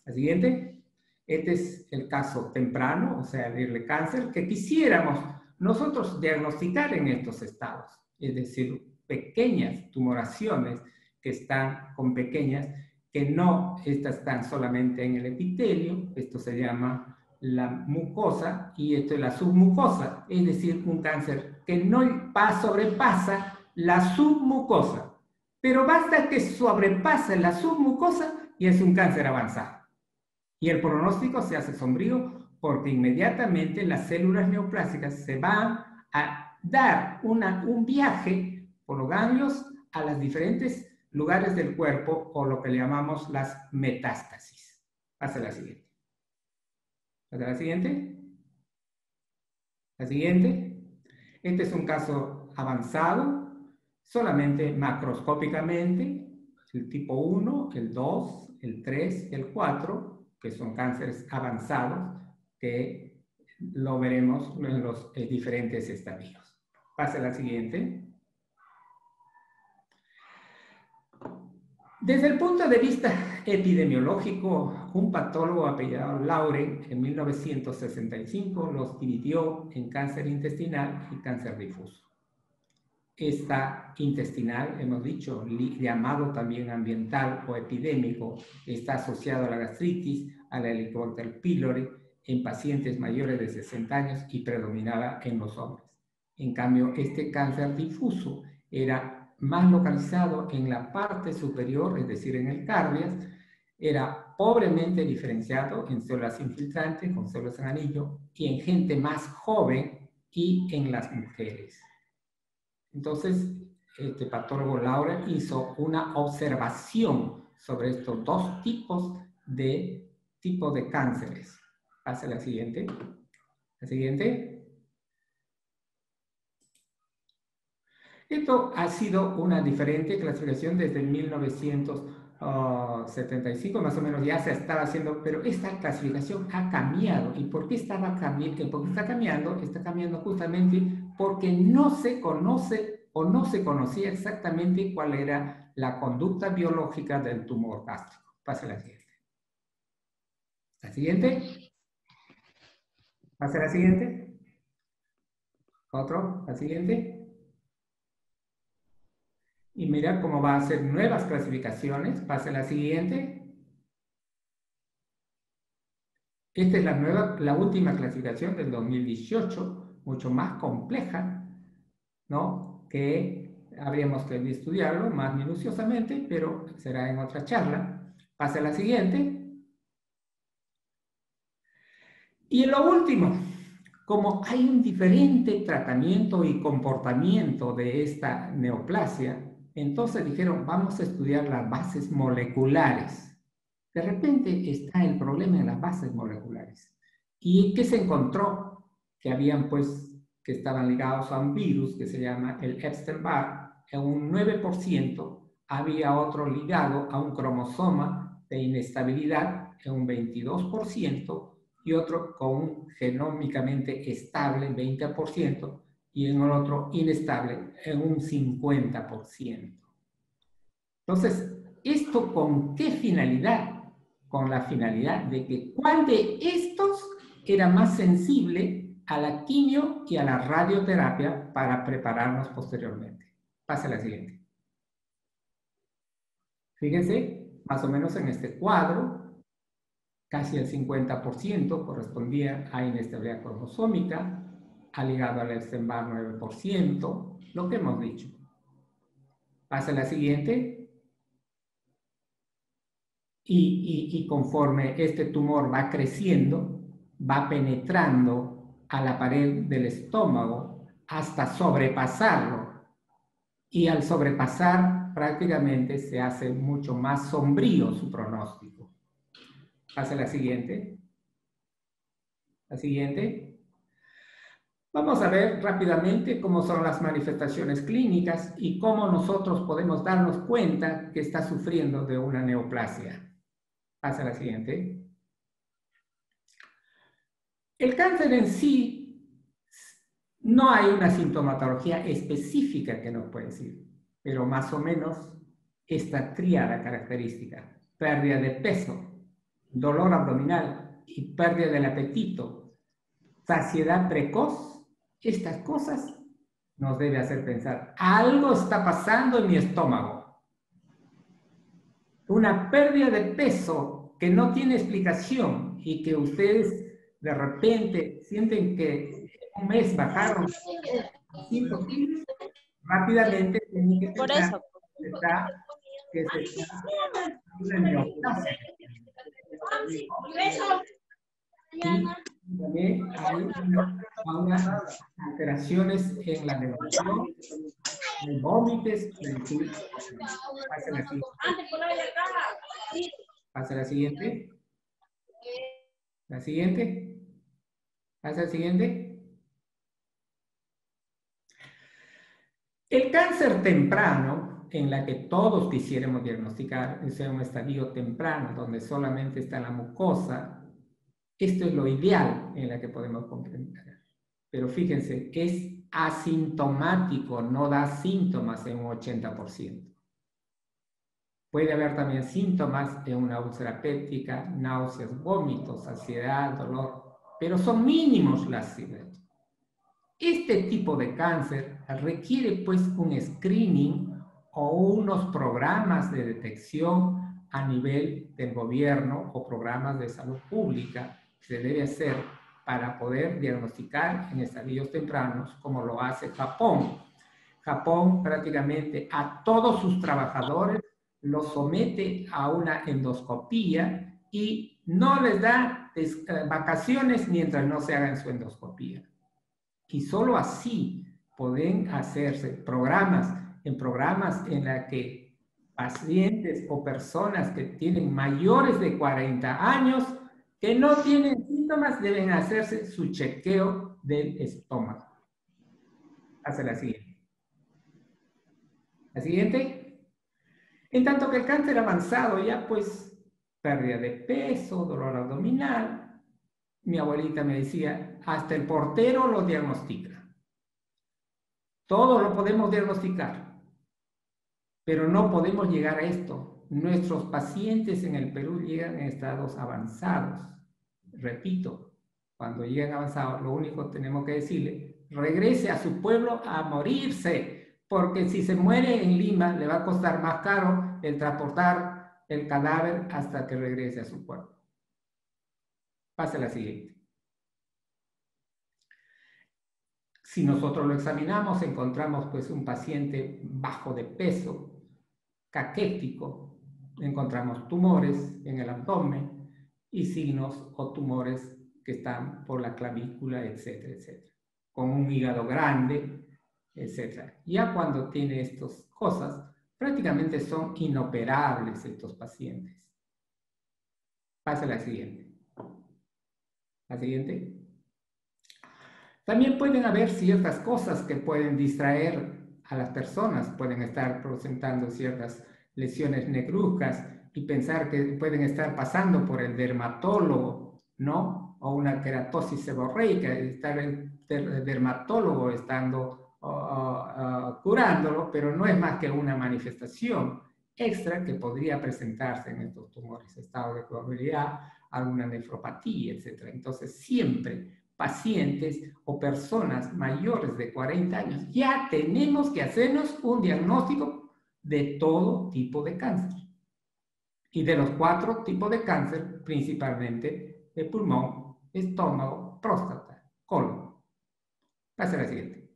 A: La siguiente. Este es el caso temprano, o sea, el early cáncer, que quisiéramos nosotros diagnosticar en estos estados. Es decir, pequeñas tumoraciones que están con pequeñas, que no están solamente en el epitelio, esto se llama la mucosa, y esto es la submucosa, es decir, un cáncer que no sobrepasa la submucosa. Pero basta que sobrepase la submucosa y es un cáncer avanzado. Y el pronóstico se hace sombrío porque inmediatamente las células neoplásicas se van a dar un viaje por los ganglios a los diferentes lugares del cuerpo, o lo que le llamamos las metástasis. Pasa a la siguiente. ¿Pasa a la siguiente? La siguiente. Este es un caso avanzado, solamente macroscópicamente, el tipo 1, el 2, el 3, el 4, que son cánceres avanzados, que lo veremos en los diferentes estadios. Pase a la siguiente. Desde el punto de vista epidemiológico, un patólogo apellidado Lauren en 1965 los dividió en cáncer intestinal y cáncer difuso. Esta intestinal, hemos dicho, llamado también ambiental o epidémico, está asociado a la gastritis, a la Helicobacter pylori, en pacientes mayores de 60 años y predominaba en los hombres. En cambio, este cáncer difuso era más localizado en la parte superior, es decir, en el cardias, era pobremente diferenciado en células infiltrantes con células en anillo y en gente más joven y en las mujeres. Entonces, este patólogo Lauren hizo una observación sobre estos dos tipos de cánceres. Pase a la siguiente. La siguiente. Esto ha sido una diferente clasificación desde 1975, más o menos ya se estaba haciendo, pero esta clasificación ha cambiado. ¿Y por qué estaba cambiando? ¿Por qué está cambiando? Está cambiando justamente porque no se conoce o no se conocía exactamente cuál era la conducta biológica del tumor gástrico. Pase a la siguiente. La siguiente. Pase a la siguiente. Otro. La siguiente. Y mira cómo va a hacer nuevas clasificaciones. Pase a la siguiente. Esta es la última clasificación del 2018, mucho más compleja, ¿no? Que habríamos que estudiarlo más minuciosamente, pero será en otra charla. Pasa a la siguiente. Y lo último, como hay un diferente tratamiento y comportamiento de esta neoplasia, entonces dijeron, vamos a estudiar las bases moleculares. De repente está el problema en las bases moleculares. ¿Y qué se encontró? Que habían, pues, que estaban ligados a un virus que se llama el Epstein-Barr. En un 9% había otro ligado a un cromosoma de inestabilidad en un 22%, y otro con un genómicamente estable, 20%, y en el otro inestable, en un 50%. Entonces, ¿esto con qué finalidad? Con la finalidad de que cuál de estos era más sensible a la quimio y a la radioterapia para prepararnos posteriormente. Pase a la siguiente. Fíjense, más o menos en este cuadro, casi el 50% correspondía a inestabilidad cromosómica, ha ligado al Epstein-Barr 9%, lo que hemos dicho. Pasa a la siguiente. Y conforme este tumor va creciendo, va penetrando a la pared del estómago hasta sobrepasarlo. Y al sobrepasar, prácticamente se hace mucho más sombrío su pronóstico. Pasa la siguiente. La siguiente. Vamos a ver rápidamente cómo son las manifestaciones clínicas y cómo nosotros podemos darnos cuenta que está sufriendo de una neoplasia. Pasa a la siguiente. El cáncer en sí, no hay una sintomatología específica que nos puede decir, pero más o menos esta tríada característica: pérdida de peso, dolor abdominal y pérdida del apetito, saciedad precoz. Estas cosas nos debe hacer pensar, algo está pasando en mi estómago. Una pérdida de peso que no tiene explicación y que ustedes de repente sienten que en un mes bajaron 5 kilos, rápidamente tienen que pensar que se está una neoplasia. Y también hay unas alteraciones en la neurona, en vómites, pasa la siguiente. Pasa la siguiente. La siguiente. Pasa la siguiente. El cáncer temprano, en la que todos quisiéramos diagnosticar, es un estadio temprano donde solamente está la mucosa. Esto es lo ideal en la que podemos comprender. Pero fíjense, es asintomático, no da síntomas en un 80%. Puede haber también síntomas de una úlcera péptica, náuseas, vómitos, saciedad, dolor, pero son mínimos las síntomas. Este tipo de cáncer requiere pues un screening o unos programas de detección a nivel del gobierno o programas de salud pública que se debe hacer para poder diagnosticar en estadios tempranos, como lo hace Japón. Japón prácticamente a todos sus trabajadores los somete a una endoscopía y no les da vacaciones mientras no se hagan su endoscopía. Y solo así pueden hacerse programas en los que pacientes o personas que tienen mayores de 40 años que no tienen síntomas deben hacerse su chequeo del estómago. Hasta la siguiente. La siguiente. En tanto que el cáncer avanzado ya pues pérdida de peso, dolor abdominal. Mi abuelita me decía, hasta el portero lo diagnostica. Todo lo podemos diagnosticar, pero no podemos llegar a esto. Nuestros pacientes en el Perú llegan en estados avanzados. Repito, cuando llegan avanzados, lo único que tenemos que decirle, regrese a su pueblo a morirse, porque si se muere en Lima, le va a costar más caro el transportar el cadáver hasta que regrese a su pueblo. Pasa a la siguiente. Si nosotros lo examinamos, encontramos pues un paciente bajo de peso, caquético, encontramos tumores en el abdomen y signos o tumores que están por la clavícula, etcétera, etcétera, con un hígado grande, etcétera. Ya cuando tiene estas cosas, prácticamente son inoperables estos pacientes. Pasa a la siguiente. La siguiente. También pueden haber ciertas cosas que pueden distraer a las personas, pueden estar presentando ciertas lesiones negruzcas y pensar que pueden estar pasando por el dermatólogo, ¿no? O una queratosis seborreica, estar el dermatólogo estando curándolo, pero no es más que una manifestación extra que podría presentarse en estos tumores, estado de probabilidad, alguna nefropatía, etc. Entonces, siempre pacientes o personas mayores de 40 años, ya tenemos que hacernos un diagnóstico de todo tipo de cáncer. Y de los 4 tipos de cáncer, principalmente de pulmón, estómago, próstata, colon. Pasa a la siguiente.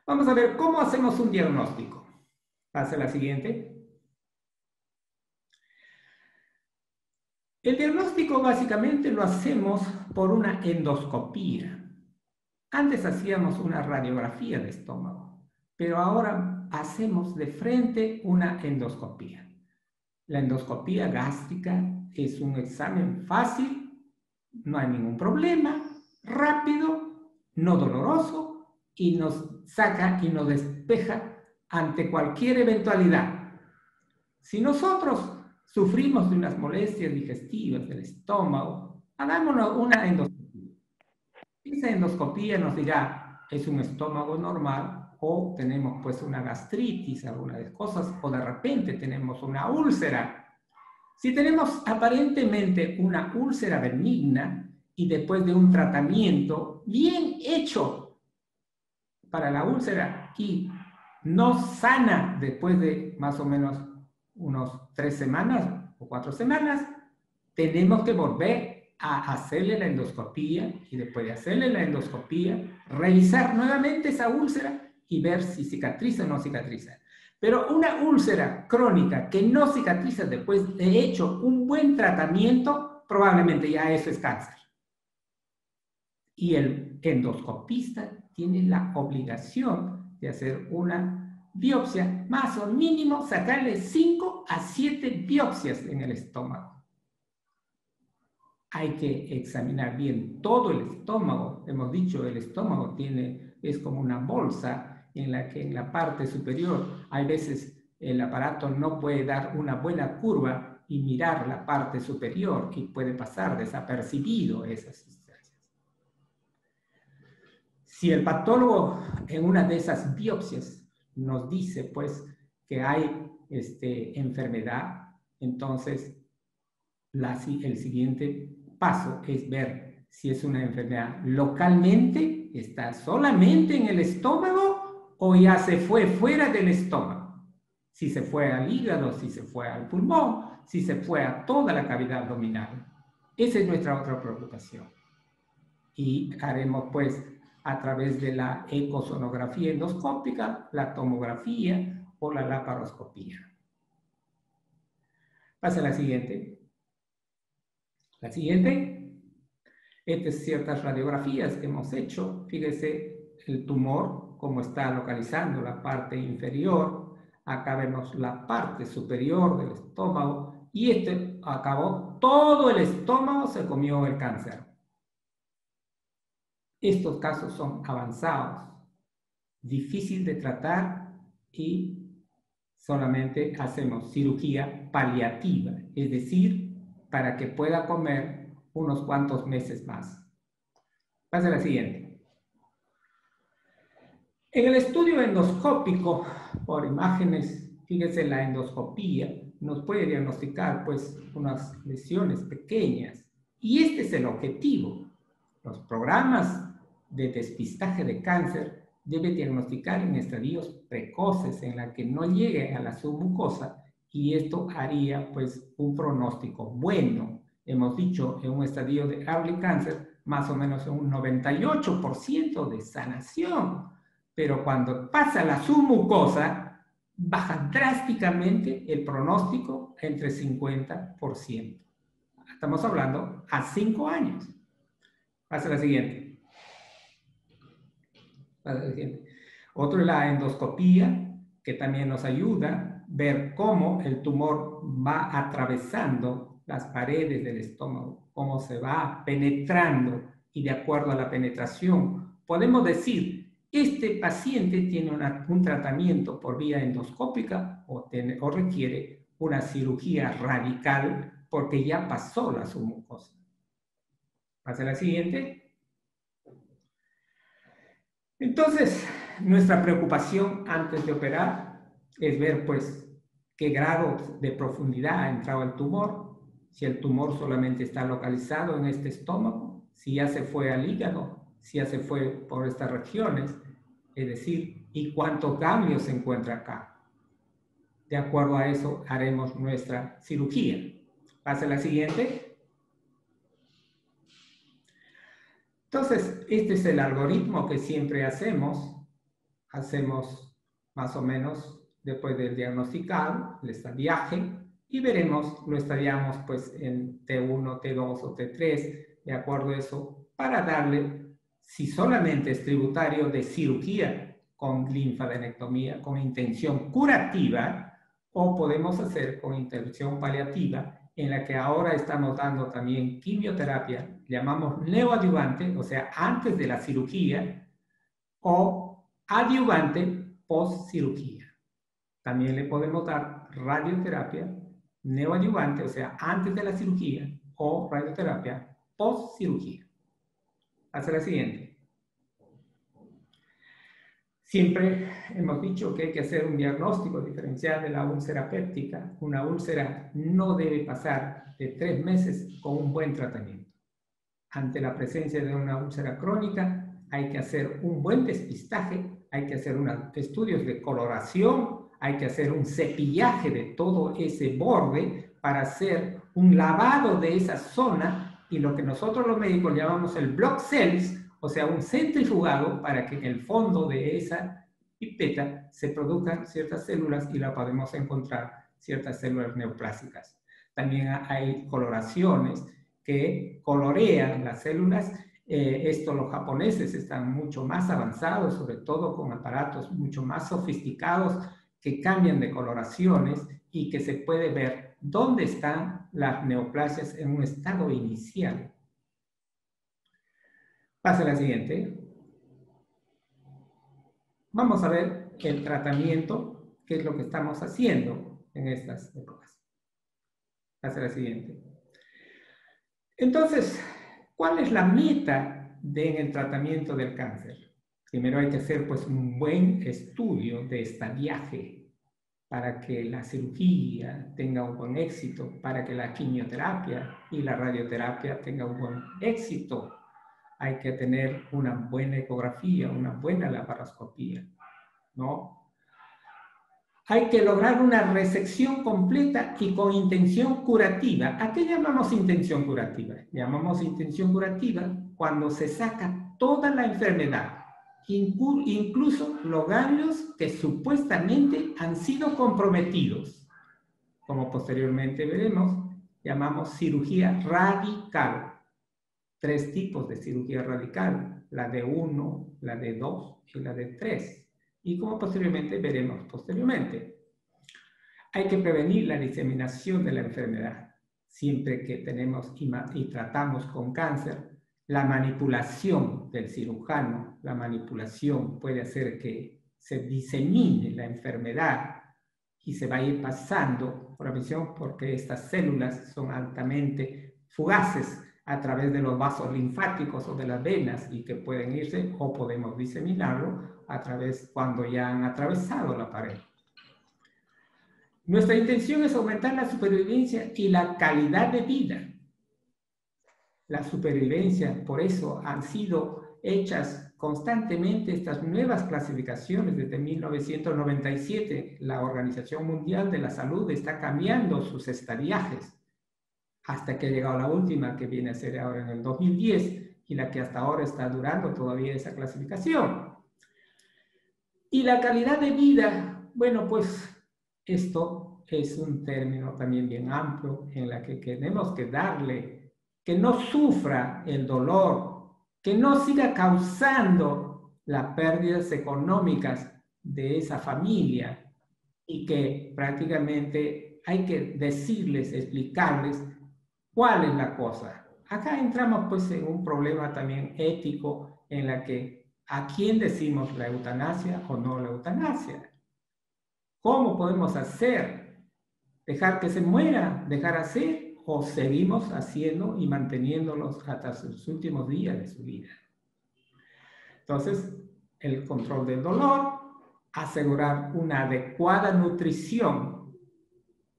A: Vamos a ver cómo hacemos un diagnóstico. Pasa a la siguiente. El diagnóstico básicamente lo hacemos por una endoscopía. Antes hacíamos una radiografía de estómago, pero ahora hacemos de frente una endoscopía. La endoscopía gástrica es un examen fácil, no hay ningún problema, rápido, no doloroso y nos saca y nos despeja ante cualquier eventualidad. Si nosotros sufrimos de unas molestias digestivas del estómago, hagámonos una endoscopía. Esa endoscopía nos dirá, es un estómago normal o tenemos pues una gastritis, algunas cosas, o de repente tenemos una úlcera. Si tenemos aparentemente una úlcera benigna y después de un tratamiento bien hecho para la úlcera y no sana después de más o menos unos 3 semanas o 4 semanas, tenemos que volver a hacerle la endoscopía y después de hacerle la endoscopía, revisar nuevamente esa úlcera y ver si cicatriza o no cicatriza. Pero una úlcera crónica que no cicatriza después de hecho un buen tratamiento, probablemente ya eso es cáncer. Y el endoscopista tiene la obligación de hacer una biopsia, más o mínimo sacarle 5 a 7 biopsias en el estómago. Hay que examinar bien todo el estómago. Hemos dicho, el estómago es como una bolsa en la que en la parte superior hay veces el aparato no puede dar una buena curva y mirar la parte superior y puede pasar desapercibido esas sustancias. Si el patólogo en una de esas biopsias nos dice pues que hay enfermedad, entonces el siguiente paso es ver si es una enfermedad localmente, está solamente en el estómago o ya se fue fuera del estómago. Si se fue al hígado, si se fue al pulmón, si se fue a toda la cavidad abdominal. Esa es nuestra otra preocupación. Y haremos pues a través de la ecosonografía endoscópica, la tomografía o la laparoscopía. Pasa a la siguiente. La siguiente, estas ciertas radiografías que hemos hecho, fíjese el tumor, cómo está localizando la parte inferior, acá vemos la parte superior del estómago, y acabó, todo el estómago se comió el cáncer. Estos casos son avanzados, difícil de tratar y solamente hacemos cirugía paliativa, es decir, para que pueda comer unos cuantos meses más. Pasa a la siguiente. En el estudio endoscópico por imágenes, fíjese, la endoscopía nos puede diagnosticar pues unas lesiones pequeñas y este es el objetivo. Los programas de despistaje de cáncer deben diagnosticar en estadios precoces en la que no llegue a la submucosa y esto haría pues un pronóstico bueno hemos dicho en un estadio de early cancer, más o menos un 98% de sanación. Pero cuando pasa la submucosa, baja drásticamente el pronóstico entre 50%. Estamos hablando a 5 años. Pasa la siguiente. Pasa la siguiente. Otro es la endoscopía, que también nos ayuda a ver cómo el tumor va atravesando las paredes del estómago, cómo se va penetrando, y de acuerdo a la penetración podemos decir, este paciente tiene un tratamiento por vía endoscópica o requiere una cirugía radical porque ya pasó la submucosa. Pasa la siguiente. Entonces, nuestra preocupación antes de operar es ver, pues, qué grado de profundidad ha entrado el tumor, si el tumor solamente está localizado en este estómago, si ya se fue al hígado, si ya se fue por estas regiones, es decir, y cuántos ganglios se encuentra acá. De acuerdo a eso, haremos nuestra cirugía. Pasa la siguiente. Entonces, este es el algoritmo que siempre hacemos. Hacemos más o menos después del diagnosticado, el estadiaje, y veremos, lo estadiamos pues en T1, T2 o T3, de acuerdo a eso, para darle, si solamente es tributario de cirugía con linfadenectomía, con intención curativa, o podemos hacer con intervención paliativa, en la que ahora estamos dando también quimioterapia, llamamos neoadyuvante, o sea, antes de la cirugía, o adyuvante post cirugía. También le podemos dar radioterapia neoadyuvante, o sea, antes de la cirugía, o radioterapia post cirugía. Hasta la siguiente. Siempre hemos dicho que hay que hacer un diagnóstico diferencial de la úlcera péptica. Una úlcera no debe pasar de 3 meses con un buen tratamiento. Ante la presencia de una úlcera crónica, hay que hacer un buen despistaje, hay que hacer estudios de coloración, hay que hacer un cepillaje de todo ese borde para hacer un lavado de esa zona y lo que nosotros los médicos llamamos el block cells, o sea, un centrifugado para que en el fondo de esa pipeta se produzcan ciertas células y la podemos encontrar ciertas células neoplásicas. También hay coloraciones que colorean las células. Esto los japoneses están mucho más avanzados, sobre todo con aparatos mucho más sofisticados que cambian de coloraciones y que se puede ver dónde están las neoplasias en un estado inicial. Pasa a la siguiente. Vamos a ver el tratamiento, qué es lo que estamos haciendo en estas épocas. Pasa a la siguiente. Entonces, ¿cuál es la meta en el tratamiento del cáncer? Primero hay que hacer pues un buen estudio de estadiaje para que la cirugía tenga un buen éxito, para que la quimioterapia y la radioterapia tengan un buen éxito. Hay que tener una buena ecografía, una buena laparoscopía, ¿no? Hay que lograr una resección completa y con intención curativa. ¿A qué llamamos intención curativa? Llamamos intención curativa cuando se saca toda la enfermedad, incluso los ganglios que supuestamente han sido comprometidos. Como posteriormente veremos, llamamos cirugía radical. 3 tipos de cirugía radical, la de 1, la de 2 y la de 3. Y como posteriormente veremos posteriormente. Hay que prevenir la diseminación de la enfermedad. Siempre que tenemos y tratamos con cáncer, la manipulación del cirujano, la manipulación puede hacer que se disemine la enfermedad y se va a ir pasando por la visión porque estas células son altamente fugaces a través de los vasos linfáticos o de las venas y que pueden irse o podemos diseminarlo a través cuando ya han atravesado la pared. Nuestra intención es aumentar la supervivencia y la calidad de vida. La supervivencia, por eso han sido hechas constantemente estas nuevas clasificaciones desde 1997. La Organización Mundial de la Salud está cambiando sus estadiajes. hasta que ha llegado la última, que viene a ser ahora en el 2010, y la que hasta ahora está durando todavía esa clasificación. Y la calidad de vida, bueno, pues esto es un término también bien amplio en la que tenemos que darle, que no sufra el dolor, que no siga causando las pérdidas económicas de esa familia y que prácticamente hay que decirles, explicarles cuál es la cosa. Acá entramos pues en un problema también ético en la que ¿a quién decimos la eutanasia o no la eutanasia? ¿Cómo podemos hacer? ¿Dejar que se muera? ¿Dejar hacer? ¿O seguimos haciendo y manteniéndolos hasta sus últimos días de su vida? Entonces, el control del dolor, asegurar una adecuada nutrición.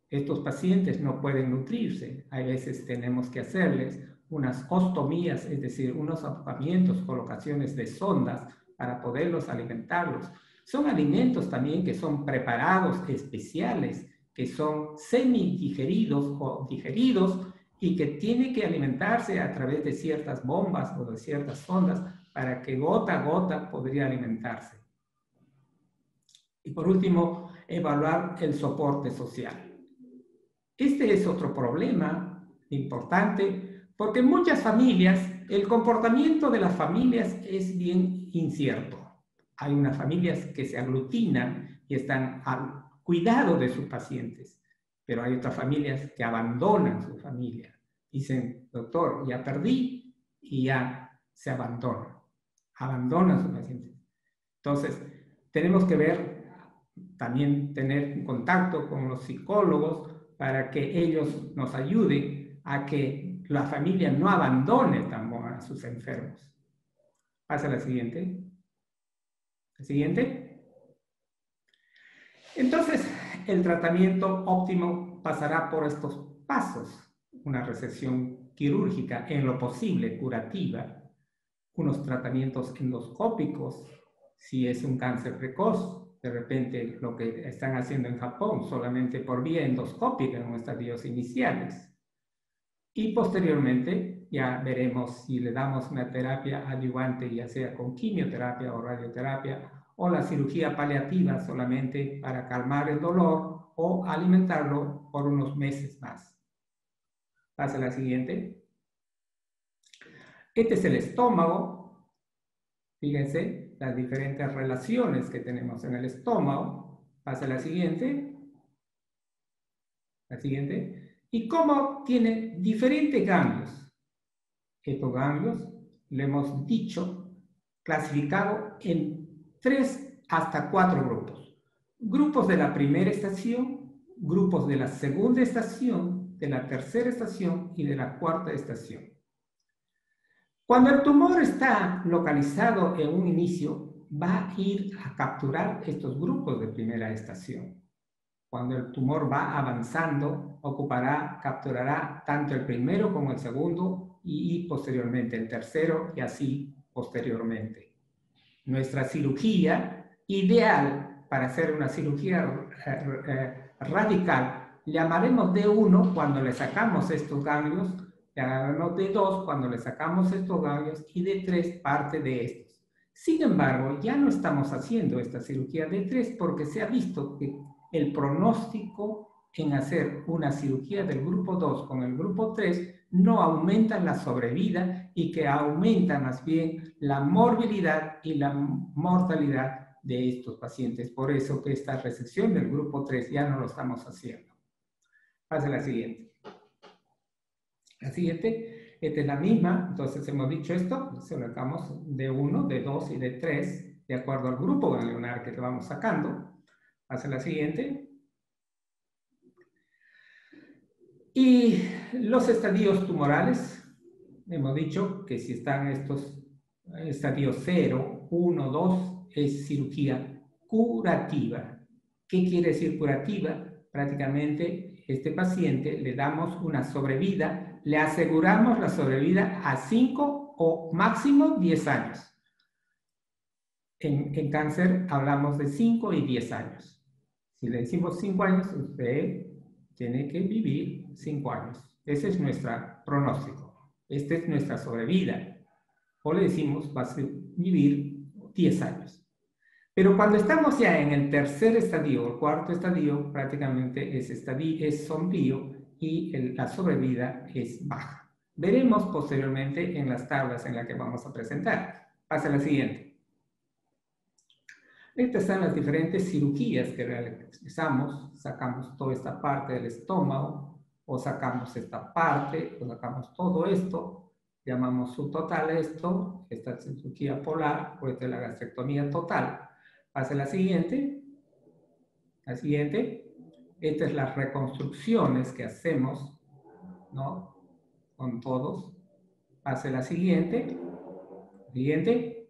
A: Estos pacientes no pueden nutrirse. Hay veces tenemos que hacerles unas ostomías, es decir, unos apagamientos, colocaciones de sondas para poderlos alimentarlos. Son alimentos también que son preparados especiales, que son semidigeridos o digeridos y que tienen que alimentarse a través de ciertas bombas o de ciertas sondas para que gota a gota podría alimentarse. Y por último, evaluar el soporte social. Este es otro problema importante porque en muchas familias el comportamiento de las familias es bien incierto. Hay unas familias que se aglutinan y están al cuidado de sus pacientes, pero hay otras familias que abandonan su familia. Dicen, doctor, ya perdí y ya se abandonan a sus pacientes. Entonces, tenemos que ver, también tener contacto con los psicólogos para que ellos nos ayuden a que la familia no abandone tampoco a sus enfermos. Pasa a la siguiente. La siguiente. Entonces, el tratamiento óptimo pasará por estos pasos. Una resección quirúrgica en lo posible curativa, unos tratamientos endoscópicos, si es un cáncer precoz, de repente lo que están haciendo en Japón solamente por vía endoscópica en los estadios iniciales. Y posteriormente ya veremos si le damos una terapia adyuvante, ya sea con quimioterapia o radioterapia, o la cirugía paliativa solamente para calmar el dolor o alimentarlo por unos meses más. Pasa a la siguiente. Este es el estómago. Fíjense las diferentes relaciones que tenemos en el estómago. Pasa a la siguiente. La siguiente. Y cómo tiene diferentes ganglios. Estos ganglios, le hemos dicho, clasificado en 3 hasta 4 grupos. Grupos de la primera estación, grupos de la segunda estación, de la tercera estación y de la cuarta estación. Cuando el tumor está localizado en un inicio, va a ir a capturar estos grupos de primera estación. Cuando el tumor va avanzando, capturará tanto el primero como el segundo y posteriormente el tercero y así posteriormente. Nuestra cirugía ideal para hacer una cirugía radical, llamaremos D1 cuando le sacamos estos ganglios, llamaremos D2 cuando le sacamos estos ganglios y D3 parte de estos. Sin embargo, ya no estamos haciendo esta cirugía D3 porque se ha visto que el pronóstico en hacer una cirugía del grupo 2 con el grupo 3 no aumenta la sobrevida y que aumenta más bien la morbilidad y la mortalidad de estos pacientes. Por eso que esta resección del grupo 3 ya no lo estamos haciendo. Pasa a la siguiente. La siguiente, esta es la misma, entonces hemos dicho esto, sacamos de 1, de 2 y de 3, de acuerdo al grupo ganglionar que le vamos sacando. Pasa a la siguiente. Y los estadios tumorales, hemos dicho que si están estos estadios 0, 1, 2, es cirugía curativa. ¿Qué quiere decir curativa? Prácticamente este paciente le damos una sobrevida, le aseguramos la sobrevida a 5 o máximo 10 años. En cáncer hablamos de 5 y 10 años. Si le decimos 5 años, usted tiene que vivir 5 años. Ese es nuestro pronóstico. Esta es nuestra sobrevida. O le decimos, vas a vivir 10 años. Pero cuando estamos ya en el tercer estadio o cuarto estadio, prácticamente es sombrío y la sobrevida es baja. Veremos posteriormente en las tablas en las que vamos a presentar. Pasa a la siguiente. Estas son las diferentes cirugías que realizamos. Sacamos toda esta parte del estómago, o sacamos esta parte, o sacamos todo esto. Llamamos subtotal esto. Esta es cirugía polar, o esta es la gastrectomía total. Pasa la siguiente. La siguiente. Estas son las reconstrucciones que hacemos, ¿no? Con todos. Pase la siguiente. Siguiente.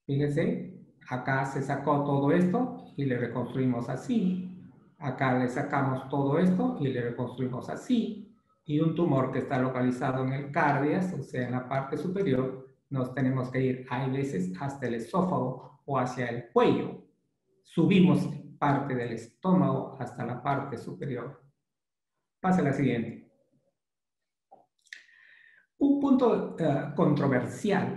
A: Fíjense. Acá se sacó todo esto y le reconstruimos así. Acá le sacamos todo esto y le reconstruimos así. Y un tumor que está localizado en el cardias, o sea, en la parte superior, nos tenemos que ir, hay veces, hasta el esófago o hacia el cuello. Subimos parte del estómago hasta la parte superior. Pasa a la siguiente. Un punto controversial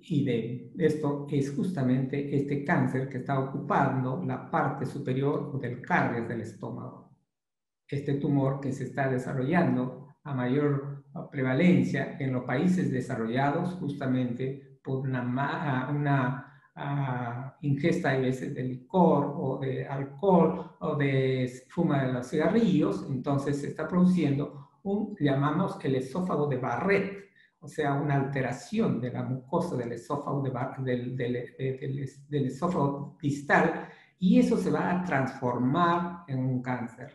A: y de esto es justamente este cáncer que está ocupando la parte superior del cardio del estómago. Este tumor que se está desarrollando a mayor prevalencia en los países desarrollados justamente por una ingesta a veces de licor o de alcohol o de fuma de los cigarrillos, entonces se está produciendo llamamos el esófago de Barrett, o sea, una alteración de la mucosa del esófago, del esófago distal, y eso se va a transformar en un cáncer.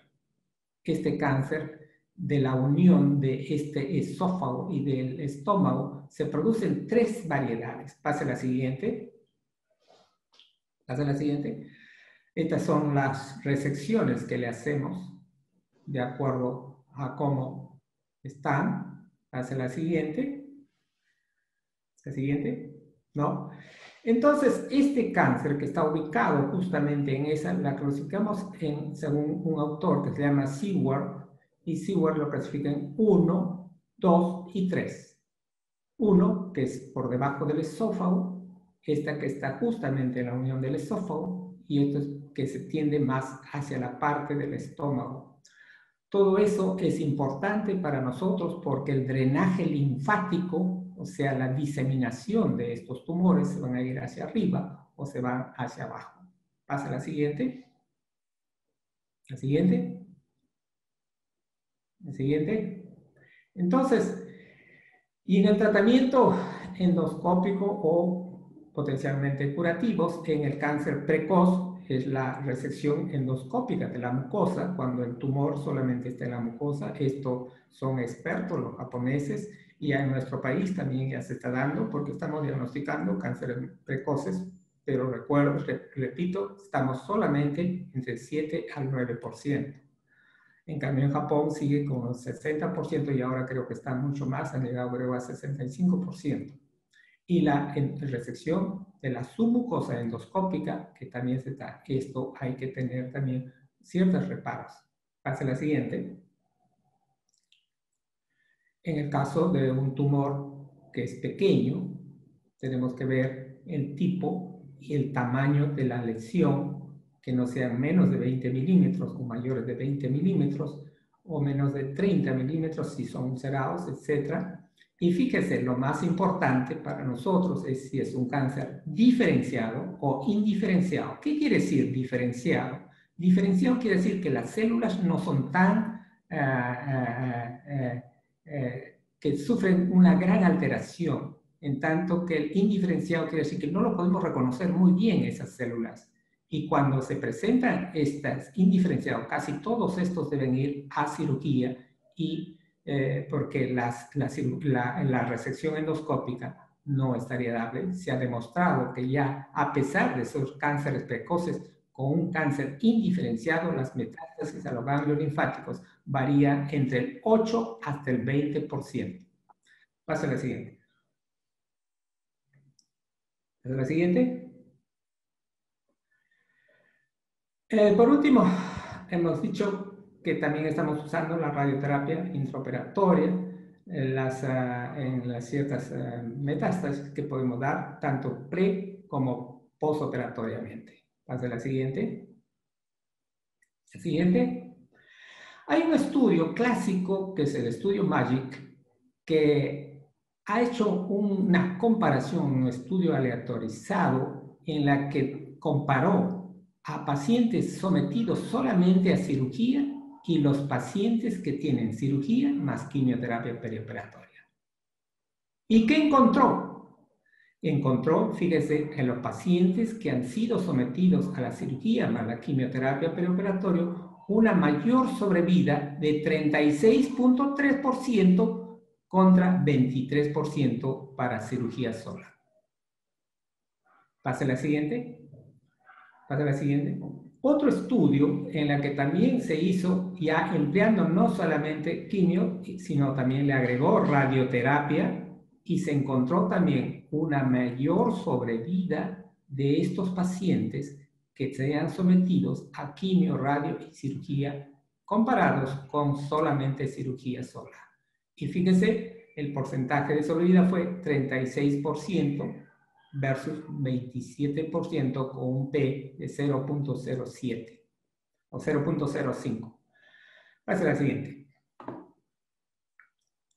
A: Este cáncer de la unión de este esófago y del estómago se producen 3 variedades. Pase a la siguiente. Pase a la siguiente. Estas son las resecciones que le hacemos de acuerdo a cómo están. Pase a la siguiente. La siguiente. ¿No? Entonces, este cáncer que está ubicado justamente en esa, la clasificamos según un autor que se llama Seward, y Seward lo clasifica en 1, 2 y 3. 1, que es por debajo del esófago, esta que está justamente en la unión del esófago, y esto es que se tiende más hacia la parte del estómago. Todo eso es importante para nosotros porque el drenaje linfático, o sea, la diseminación de estos tumores, se van a ir hacia arriba o se van hacia abajo. Pasa a la siguiente. La siguiente. La siguiente. Entonces, y en el tratamiento endoscópico o potencialmente curativos, en el cáncer precoz, es la resección endoscópica de la mucosa, cuando el tumor solamente está en la mucosa. Esto son expertos los japoneses y en nuestro país también ya se está dando porque estamos diagnosticando cánceres precoces, pero repito, estamos solamente entre el 7 al 9%. En cambio, en Japón sigue con el 60% y ahora creo que está mucho más, han llegado creo a 65%. Y la resección de la submucosa endoscópica, que también se da. Esto hay que tener también ciertos reparos. Pase a la siguiente. En el caso de un tumor que es pequeño, tenemos que ver el tipo y el tamaño de la lesión, que no sean menos de 20 milímetros o mayores de 20 milímetros, o menos de 30 milímetros si son ulcerados, etc. Y fíjese, lo más importante para nosotros es si es un cáncer diferenciado o indiferenciado. ¿Qué quiere decir diferenciado? Diferenciado quiere decir que las células no son tan que sufren una gran alteración, en tanto que el indiferenciado quiere decir que no lo podemos reconocer muy bien esas células. Y cuando se presentan estas indiferenciados, casi todos estos deben ir a cirugía y porque la resección endoscópica no estaría dable. Se ha demostrado que ya a pesar de esos cánceres precoces, con un cáncer indiferenciado, las metástasis a los ganglios linfáticos varían entre el 8 hasta el 20%. Pasa a la siguiente. Pasa a la siguiente. Por último, hemos dicho que también estamos usando la radioterapia intraoperatoria en las ciertas metástasis que podemos dar tanto pre como postoperatoriamente. Pasa a la siguiente. La siguiente. Hay un estudio clásico que es el estudio MAGIC que ha hecho una comparación, un estudio aleatorizado en la que comparó a pacientes sometidos solamente a cirugía y los pacientes que tienen cirugía más quimioterapia perioperatoria. ¿Y qué encontró? Encontró, fíjese, en los pacientes que han sido sometidos a la cirugía más la quimioterapia perioperatoria una mayor sobrevida de 36.3% contra 23% para cirugía sola. Pase la siguiente. Pase la siguiente. Otro estudio en la que también se hizo ya empleando no solamente quimio, sino también le agregó radioterapia y se encontró también una mayor sobrevida de estos pacientes que sean sometidos a quimio, radio y cirugía comparados con solamente cirugía sola. Y fíjense, el porcentaje de sobrevida fue 36% versus 27% con un P de 0.07 o 0.05. Pasa a la siguiente.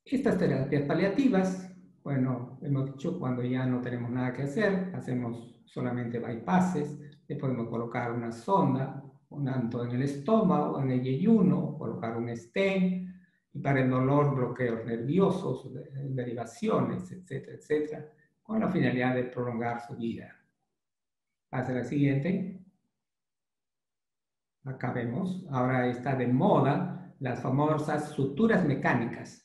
A: Estas terapias paliativas, bueno, hemos dicho cuando ya no tenemos nada que hacer, hacemos solamente bypasses, le podemos colocar una sonda, tanto en el estómago, en el yeyuno, colocar un stent, y para el dolor, bloqueos nerviosos, derivaciones, etcétera, etcétera, con la finalidad de prolongar su vida. Pasa a la siguiente. Acá vemos, ahora está de moda las famosas suturas mecánicas.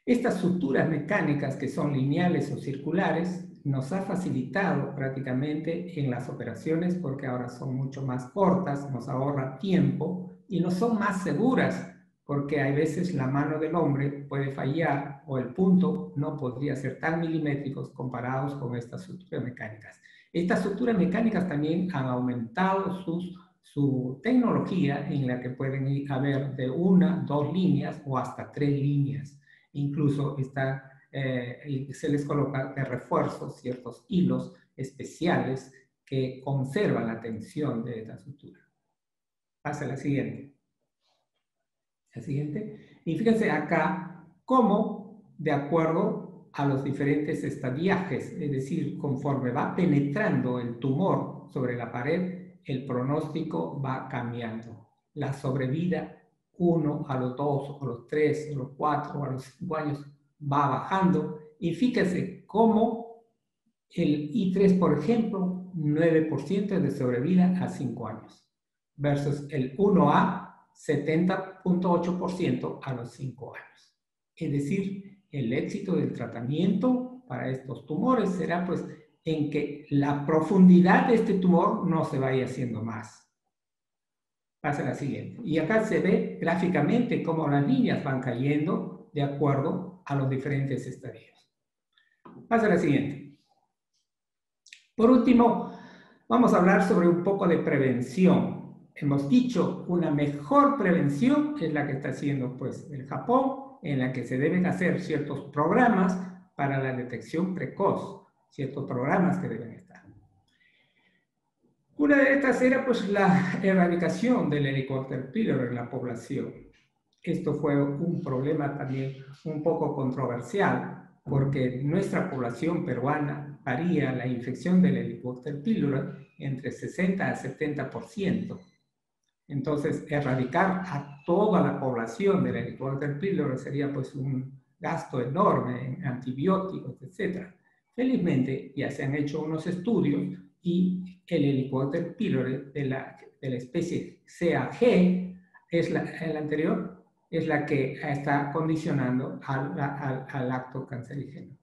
A: Estas suturas mecánicas que son lineales o circulares nos ha facilitado prácticamente en las operaciones porque ahora son mucho más cortas, nos ahorra tiempo y no son más seguras porque hay veces la mano del hombre puede fallar o el punto no podría ser tan milimétricos comparados con estas suturas mecánicas. Estas suturas mecánicas también han aumentado su tecnología en la que pueden haber de 1, 2 líneas o hasta 3 líneas. Incluso se les coloca de refuerzo ciertos hilos especiales que conservan la tensión de esta sutura. Pasa a la siguiente. La siguiente. Y fíjense acá cómo, de acuerdo a los diferentes estadiajes, es decir, conforme va penetrando el tumor sobre la pared, el pronóstico va cambiando. La sobrevida 1 a los 2, a los 3, a los 4, a los 5 años va bajando. Y fíjense cómo el I3, por ejemplo, 9% de sobrevida a 5 años, versus el 1A, 70.8% a los 5 años. Es decir, el éxito del tratamiento para estos tumores será pues en que la profundidad de este tumor no se vaya haciendo más. Pasa a la siguiente. Y acá se ve gráficamente cómo las líneas van cayendo de acuerdo a los diferentes estadios. Pasa a la siguiente. Por último, vamos a hablar sobre un poco de prevención. Hemos dicho, una mejor prevención es la que está haciendo pues el Japón, en la que se deben hacer ciertos programas para la detección precoz, ciertos programas que deben estar. Una de estas era pues la erradicación del Helicobacter pylori en la población. Esto fue un problema también un poco controversial, porque nuestra población peruana varía la infección del Helicobacter pylori entre 60 a 70%. Entonces, erradicar a toda la población del Helicobacter pylori sería pues un gasto enorme en antibióticos, etc. Felizmente, ya se han hecho unos estudios y el Helicobacter pylori de la especie CAG, el anterior, es la que está condicionando al acto cancerígeno.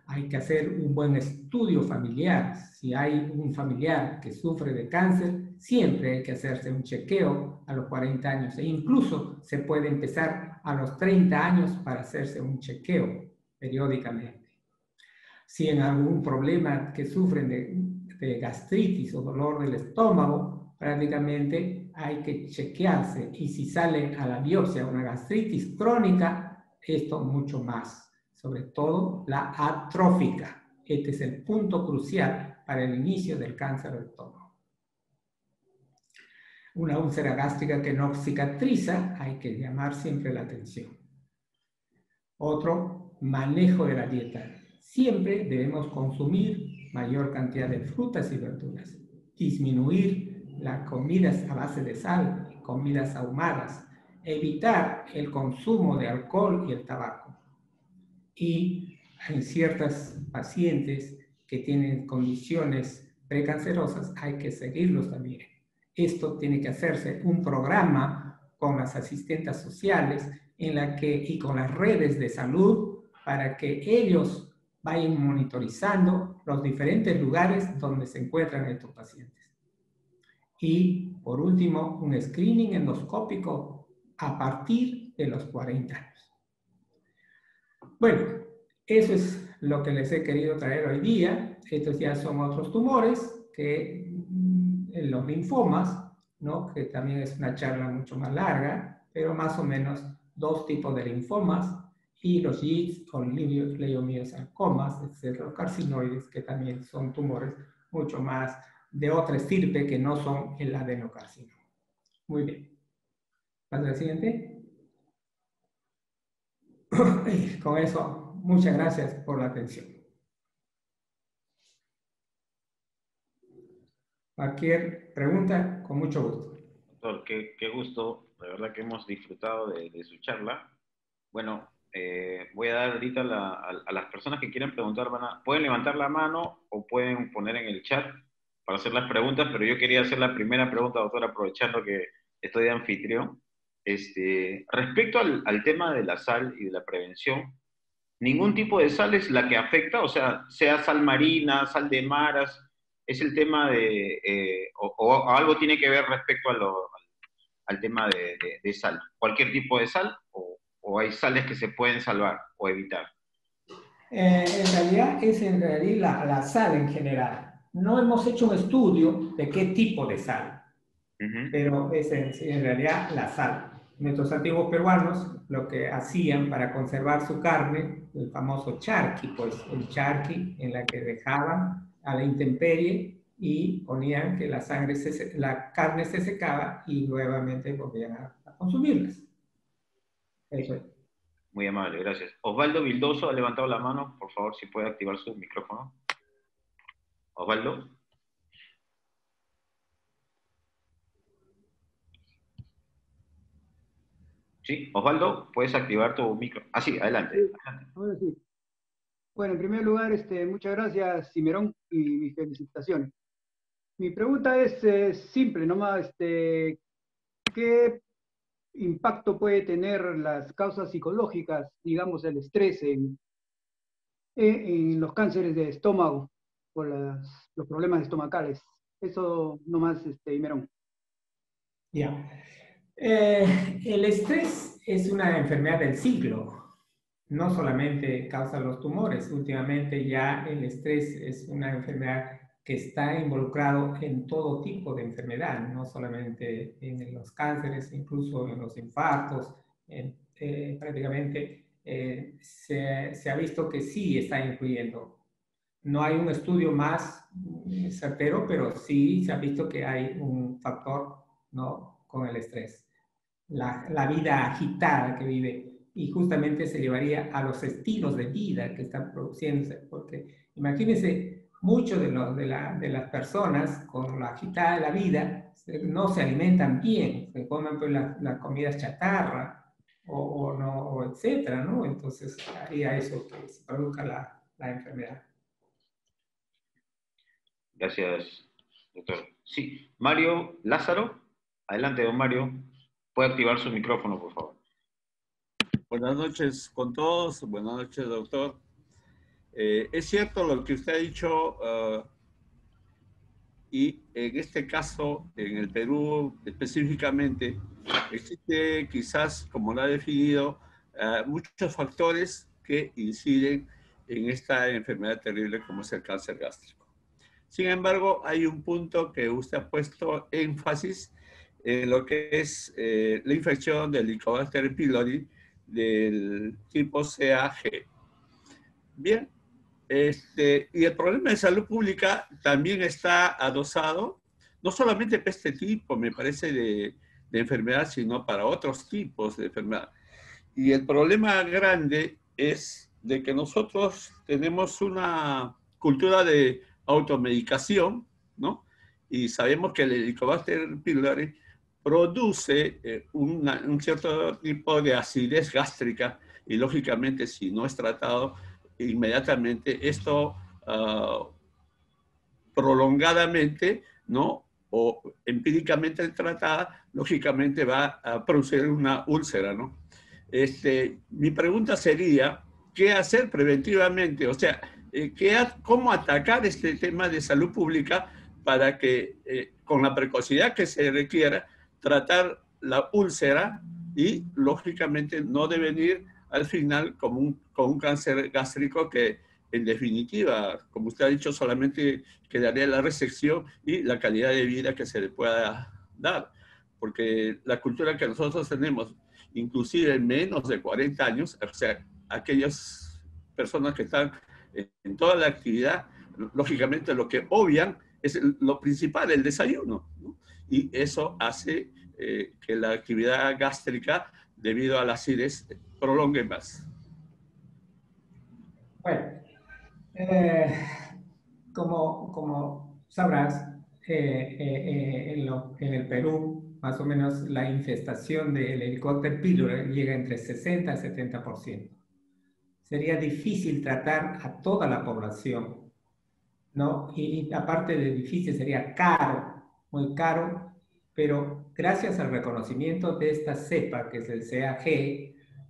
A: Hay que hacer un buen estudio familiar. Si hay un familiar que sufre de cáncer, siempre hay que hacerse un chequeo a los 40 años e incluso se puede empezar a los 30 años para hacerse un chequeo periódicamente. Si en algún problema que sufren de gastritis o dolor del estómago, prácticamente hay que chequearse. Y si sale a la biopsia una gastritis crónica, esto mucho más. Sobre todo la atrófica. Este es el punto crucial para el inicio del cáncer del estómago. Una úlcera gástrica que no cicatriza, hay que llamar siempre la atención. Otro, manejo de la dieta. Siempre debemos consumir mayor cantidad de frutas y verduras. Disminuir las comidas a base de sal, comidas ahumadas. Evitar el consumo de alcohol y el tabaco. Y en ciertas pacientes que tienen condiciones precancerosas hay que seguirlos también. Esto tiene que hacerse un programa con las asistentes sociales y con las redes de salud para que ellos vayan monitorizando los diferentes lugares donde se encuentran estos pacientes. Y por último, un screening endoscópico a partir de los 40 años. Bueno, eso es lo que les he querido traer hoy día. Estos ya son otros tumores que los linfomas, ¿no? Que también es una charla mucho más larga, pero más o menos 2 tipos de linfomas y los GIST o leiomiosarcomas, es decir, los carcinoides, que también son tumores mucho más de otra estirpe que no son el adenocarcinoma. Muy bien. ¿Pasa al siguiente? Con eso, muchas gracias por la atención. Cualquier pregunta, con mucho gusto.
B: Doctor, qué gusto. La verdad que hemos disfrutado de su charla. Bueno, voy a dar ahorita a las personas que quieran preguntar, pueden levantar la mano o pueden poner en el chat para hacer las preguntas, pero yo quería hacer la primera pregunta, doctor, aprovechando que estoy de anfitrión. Respecto al tema de la sal y de la prevención, ningún tipo de sal es la que afecta, o sea sal marina, sal de maras, es el tema de, o algo tiene que ver respecto al tema de sal. ¿Cualquier tipo de sal o hay sales que se pueden salvar o evitar?
A: En realidad es la sal en general. No hemos hecho un estudio de qué tipo de sal, pero es en realidad la sal. Nuestros antiguos peruanos lo que hacían para conservar su carne, el famoso charqui, pues el charqui en la que dejaban a la intemperie y ponían que la carne se secaba y nuevamente volvían a consumirlas. Eso es.
B: Muy amable, gracias. Osvaldo Vildoso ha levantado la mano, por favor, si puede activar su micrófono. Osvaldo. Sí, Osvaldo, puedes activar tu micro. Ah, sí, adelante.
C: Sí, ahora sí. Bueno, en primer lugar, muchas gracias, Cimerón, y mis felicitaciones. Mi pregunta es simple, nomás, ¿qué impacto puede tener las causas psicológicas, digamos, el estrés en los cánceres de estómago por los problemas estomacales? Eso nomás, Cimerón.
A: Ya. El estrés es una enfermedad del siglo. No solamente causa los tumores. Últimamente ya el estrés es una enfermedad que está involucrado en todo tipo de enfermedad, no solamente en los cánceres, incluso en los infartos. Prácticamente se ha visto que sí está influyendo. No hay un estudio más certero, pero sí se ha visto que hay un factor, ¿no?, con el estrés. La vida agitada que vive, y justamente se llevaría a los estilos de vida que están produciéndose, porque imagínense, muchos de las personas con la agitada de la vida no se alimentan bien, se comen pues las comidas chatarra o etcétera, ¿no? Entonces haría eso que se produzca la enfermedad.
B: Gracias, doctor. Sí, Mario Lázaro. Adelante, don Mario. Puede activar su micrófono, por favor.
D: Buenas noches con todos. Buenas noches, doctor. Es cierto lo que usted ha dicho y en este caso, en el Perú específicamente, existe quizás, como lo ha definido, muchos factores que inciden en esta enfermedad terrible como es el cáncer gástrico. Sin embargo, hay un punto que usted ha puesto énfasis en lo que es la infección del Helicobacter pylori del tipo CAG. Bien, y el problema de salud pública también está adosado, no solamente para este tipo, me parece, de enfermedad, sino para otros tipos de enfermedad. Y el problema grande es de que nosotros tenemos una cultura de automedicación, ¿no? Y sabemos que el Helicobacter pylori produce un cierto tipo de acidez gástrica y lógicamente si no es tratado inmediatamente, esto prolongadamente, ¿no? O empíricamente tratada, lógicamente va a producir una úlcera, ¿no? Mi pregunta sería, ¿qué hacer preventivamente? O sea, ¿cómo atacar este tema de salud pública para que, con la precocidad que se requiera, tratar la úlcera y, lógicamente, no devenir al final como un cáncer gástrico que, en definitiva, como usted ha dicho, solamente quedaría la resección y la calidad de vida que se le pueda dar? Porque la cultura que nosotros tenemos, inclusive en menos de 40 años, o sea, aquellas personas que están en toda la actividad, lógicamente lo que obvian es lo principal, el desayuno, ¿no? Y eso hace que la actividad gástrica, debido a la acidez, prolongue más.
A: Bueno, como sabrás, en el Perú, más o menos la infestación del Helicobacter pylori llega entre 60 y 70%. Sería difícil tratar a toda la población, ¿no? Y aparte de difícil, sería caro, muy caro, pero gracias al reconocimiento de esta cepa, que es el CAG,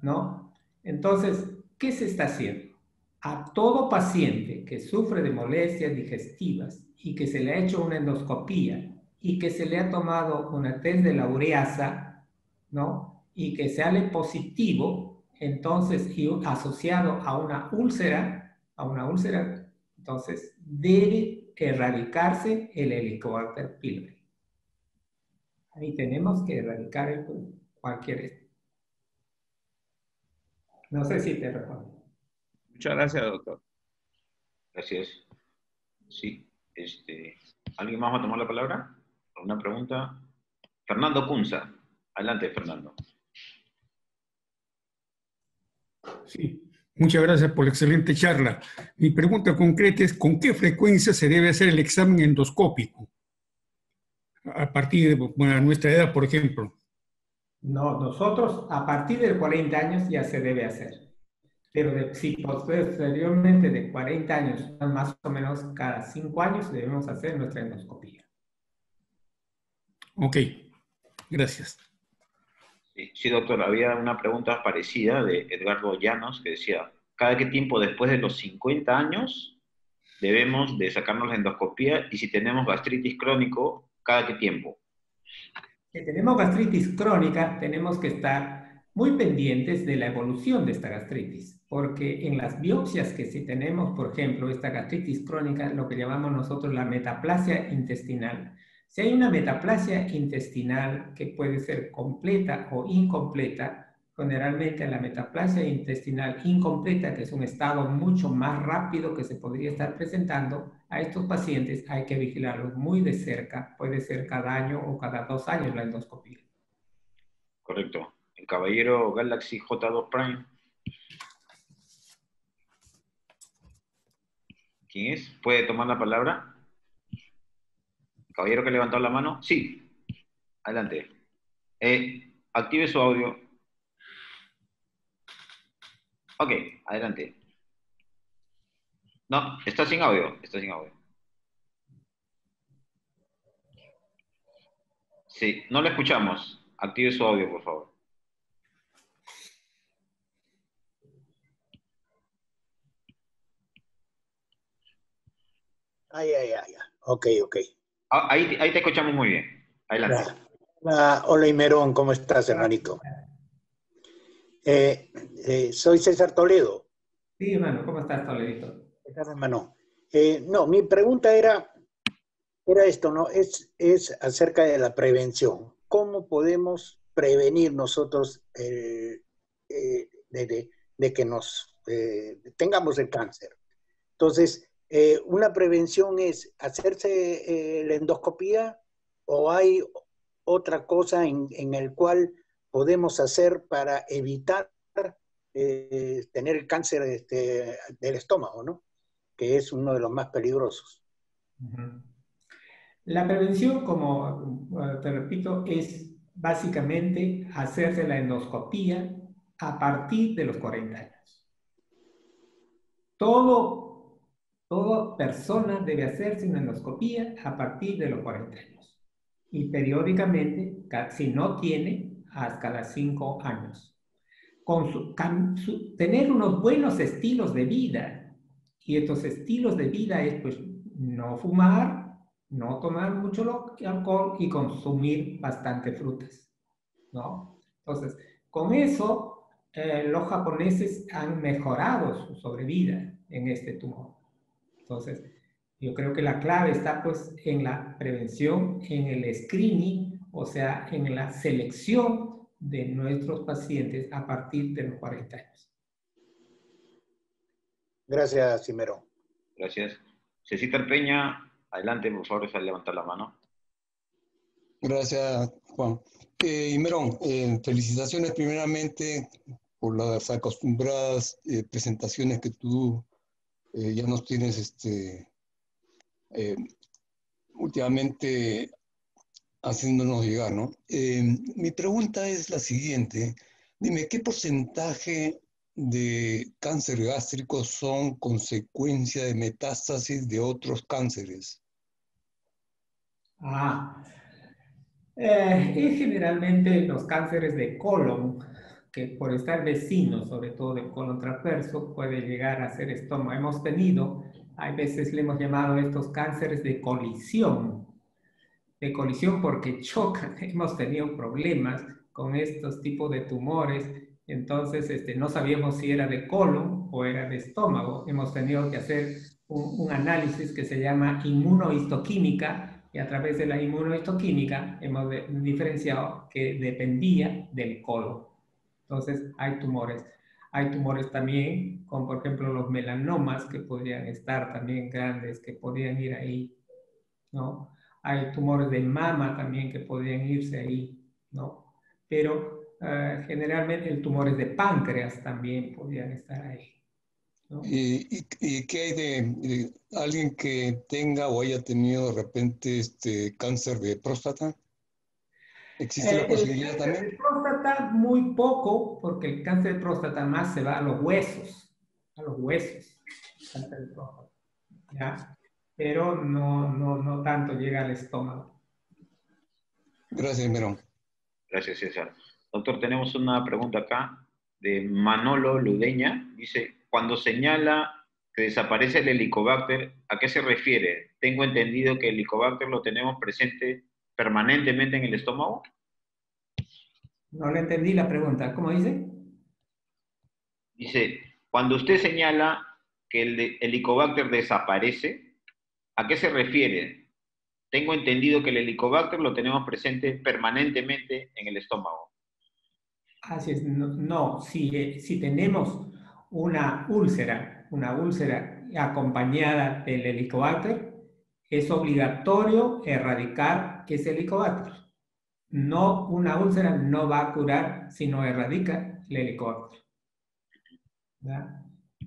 A: ¿no? Entonces, ¿qué se está haciendo? A todo paciente que sufre de molestias digestivas y que se le ha hecho una endoscopía y que se le ha tomado una test de la ureasa, ¿no? Y que sale positivo, entonces, y asociado a una úlcera, entonces debe erradicarse el Helicobacter pylori. Ahí tenemos que erradicar cualquier... No sé si te respondo.
D: Muchas gracias, doctor.
B: Gracias. Sí, ¿alguien más va a tomar la palabra? ¿Alguna pregunta? Fernando Cunza. Adelante, Fernando.
E: Sí, muchas gracias por la excelente charla. Mi pregunta concreta es, ¿con qué frecuencia se debe hacer el examen endoscópico? A partir de nuestra edad, por ejemplo.
A: No, nosotros a partir de 40 años ya se debe hacer. Pero si posteriormente de 40 años, más o menos cada 5 años, debemos hacer nuestra endoscopía.
E: Ok, gracias.
B: Sí, doctor, había una pregunta parecida de Edgardo Llanos que decía, ¿cada qué tiempo después de los 50 años debemos de sacarnos la endoscopía? Y si tenemos gastritis crónico, ¿cada qué tiempo?
A: Si tenemos gastritis crónica, tenemos que estar muy pendientes de la evolución de esta gastritis, porque en las biopsias que si tenemos, por ejemplo, esta gastritis crónica, lo que llamamos nosotros la metaplasia intestinal. Si hay una metaplasia intestinal que puede ser completa o incompleta, generalmente la metaplasia intestinal incompleta, que es un estado mucho más rápido que se podría estar presentando, a estos pacientes hay que vigilarlos muy de cerca, puede ser cada año o cada 2 años la endoscopia.
B: Correcto. El caballero Galaxy J2 Prime. ¿Quién es? ¿Puede tomar la palabra? ¿El caballero que levantó la mano? Sí. Adelante. Active su audio. Ok, adelante. No, está sin audio. Está sin audio. Sí, no le escuchamos. Active su audio, por favor.
F: Ok.
B: Ahí te escuchamos muy bien. Adelante.
F: Hola, Imerón, ¿cómo estás, hermanito? Soy César Toledo.
A: Sí, hermano, ¿cómo estás, Toledito?
F: ¿Qué tal, hermano? No, mi pregunta era, Era esto, ¿no? Es acerca de la prevención. ¿Cómo podemos prevenir nosotros de que nos tengamos el cáncer? Entonces, una prevención es hacerse la endoscopía, o hay otra cosa en el cual podemos hacer para evitar tener el cáncer del estómago, ¿no? Que es uno de los más peligrosos.
A: Ujú. La prevención, como te repito, es básicamente hacerse la endoscopía a partir de los 40 años. Toda persona debe hacerse una endoscopía a partir de los 40 años. Y periódicamente, si no tiene, hasta los 5 años. Tener unos buenos estilos de vida. Y estos estilos de vida es, pues, no fumar, no tomar mucho alcohol y consumir bastante frutas, ¿no? Entonces, con eso, los japoneses han mejorado su sobrevida en este tumor. Entonces, yo creo que la clave está, pues, en la prevención, en el screening, o sea, en la selección de nuestros pacientes a partir de los 40 años.
F: Gracias, Cimerón.
B: Gracias. Cecita Peña, adelante, por favor, es al levantar la mano.
G: Gracias, Juan. Imerón, felicitaciones primeramente por las acostumbradas presentaciones que tú ya nos tienes últimamente haciéndonos llegar, ¿no? Mi pregunta es la siguiente. Dime, ¿qué porcentaje de cáncer gástrico son consecuencia de metástasis de otros cánceres?
A: Es generalmente los cánceres de colon, que por estar vecinos, sobre todo del colon transverso, puede llegar a ser estómago. Hemos tenido, hay veces le hemos llamado estos cánceres de colisión porque chocan. Hemos tenido problemas con estos tipos de tumores, entonces no sabíamos si era de colon o era de estómago. Hemos tenido que hacer un análisis que se llama inmunohistoquímica, y a través de la inmunohistoquímica hemos diferenciado que dependía del colon. Entonces hay tumores. Hay tumores también, como por ejemplo los melanomas, que podrían estar también grandes, que podrían ir ahí, ¿no? Hay tumores de mama también que podrían irse ahí, ¿no? Pero generalmente el tumores de páncreas también podrían estar ahí, ¿no?
G: ¿Y qué hay de alguien que tenga o haya tenido de repente cáncer de próstata? ¿Existe la posibilidad también?
A: El cáncer de próstata muy poco, porque el cáncer de próstata más se va a los huesos, cáncer de próstata, ¿ya? Pero no tanto llega al estómago.
G: Gracias, Merón.
B: Gracias, César. Doctor, tenemos una pregunta acá de Manolo Ludeña. Dice, cuando señala que desaparece el Helicobacter, ¿a qué se refiere? Tengo entendido que el Helicobacter lo tenemos presente permanentemente en el estómago.
A: No le entendí la pregunta. ¿Cómo dice?
B: Dice, cuando usted señala que el Helicobacter desaparece, ¿a qué se refiere? Tengo entendido que el Helicobacter lo tenemos presente permanentemente en el estómago.
A: Así es. No, si tenemos una úlcera acompañada del Helicobacter, es obligatorio erradicar ese Helicobacter. No, una úlcera no va a curar si no erradica el Helicobacter.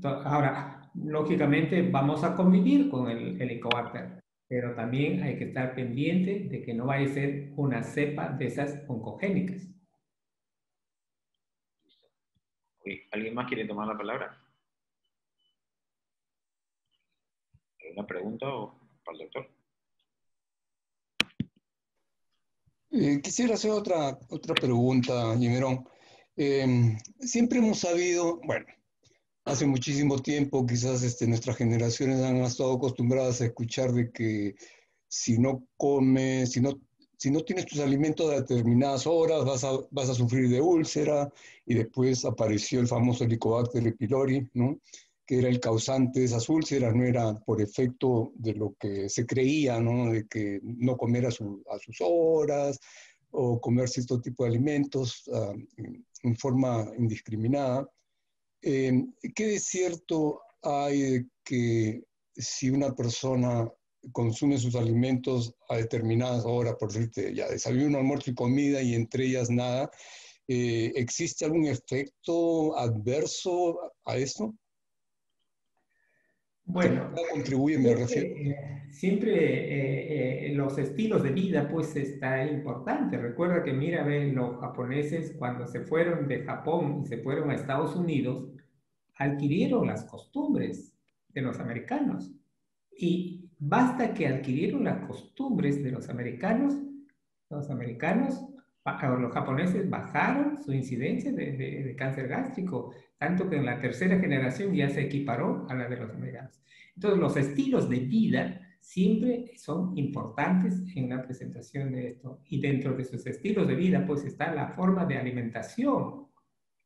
A: Ahora, lógicamente vamos a convivir con el Helicobacter, pero también hay que estar pendiente de que no vaya a ser una cepa de esas oncogénicas.
B: ¿Alguien más quiere tomar la palabra? ¿Alguna pregunta para el doctor?
G: Quisiera hacer otra pregunta, Jimerón. Siempre hemos sabido, bueno, hace muchísimo tiempo quizás nuestras generaciones han estado acostumbradas a escuchar de que si no comes, si no tienes tus alimentos a determinadas horas, vas a sufrir de úlcera, y después apareció el famoso Helicobacter pylori, ¿no? que era el causante de esas úlceras, no era por efecto de lo que se creía, ¿no? De que no comer a sus horas o comer cierto tipo de alimentos en forma indiscriminada. ¿Qué de cierto hay de que si una persona consume sus alimentos a determinadas horas, por decirte, ya desayuno, almuerzo y comida, y entre ellas nada, ¿existe algún efecto adverso a esto?
A: Bueno,
G: ¿Qué contribuye, me refiero?
A: siempre los estilos de vida, pues está importante. Recuerda que, mira, ve, los japoneses cuando se fueron de Japón y se fueron a Estados Unidos, adquirieron las costumbres de los americanos. Y basta que adquirieron las costumbres de los americanos, los japoneses bajaron su incidencia de cáncer gástrico, tanto que en la tercera generación ya se equiparó a la de los americanos. Entonces, los estilos de vida siempre son importantes en la presentación de esto. Y dentro de sus estilos de vida, pues está la forma de alimentación.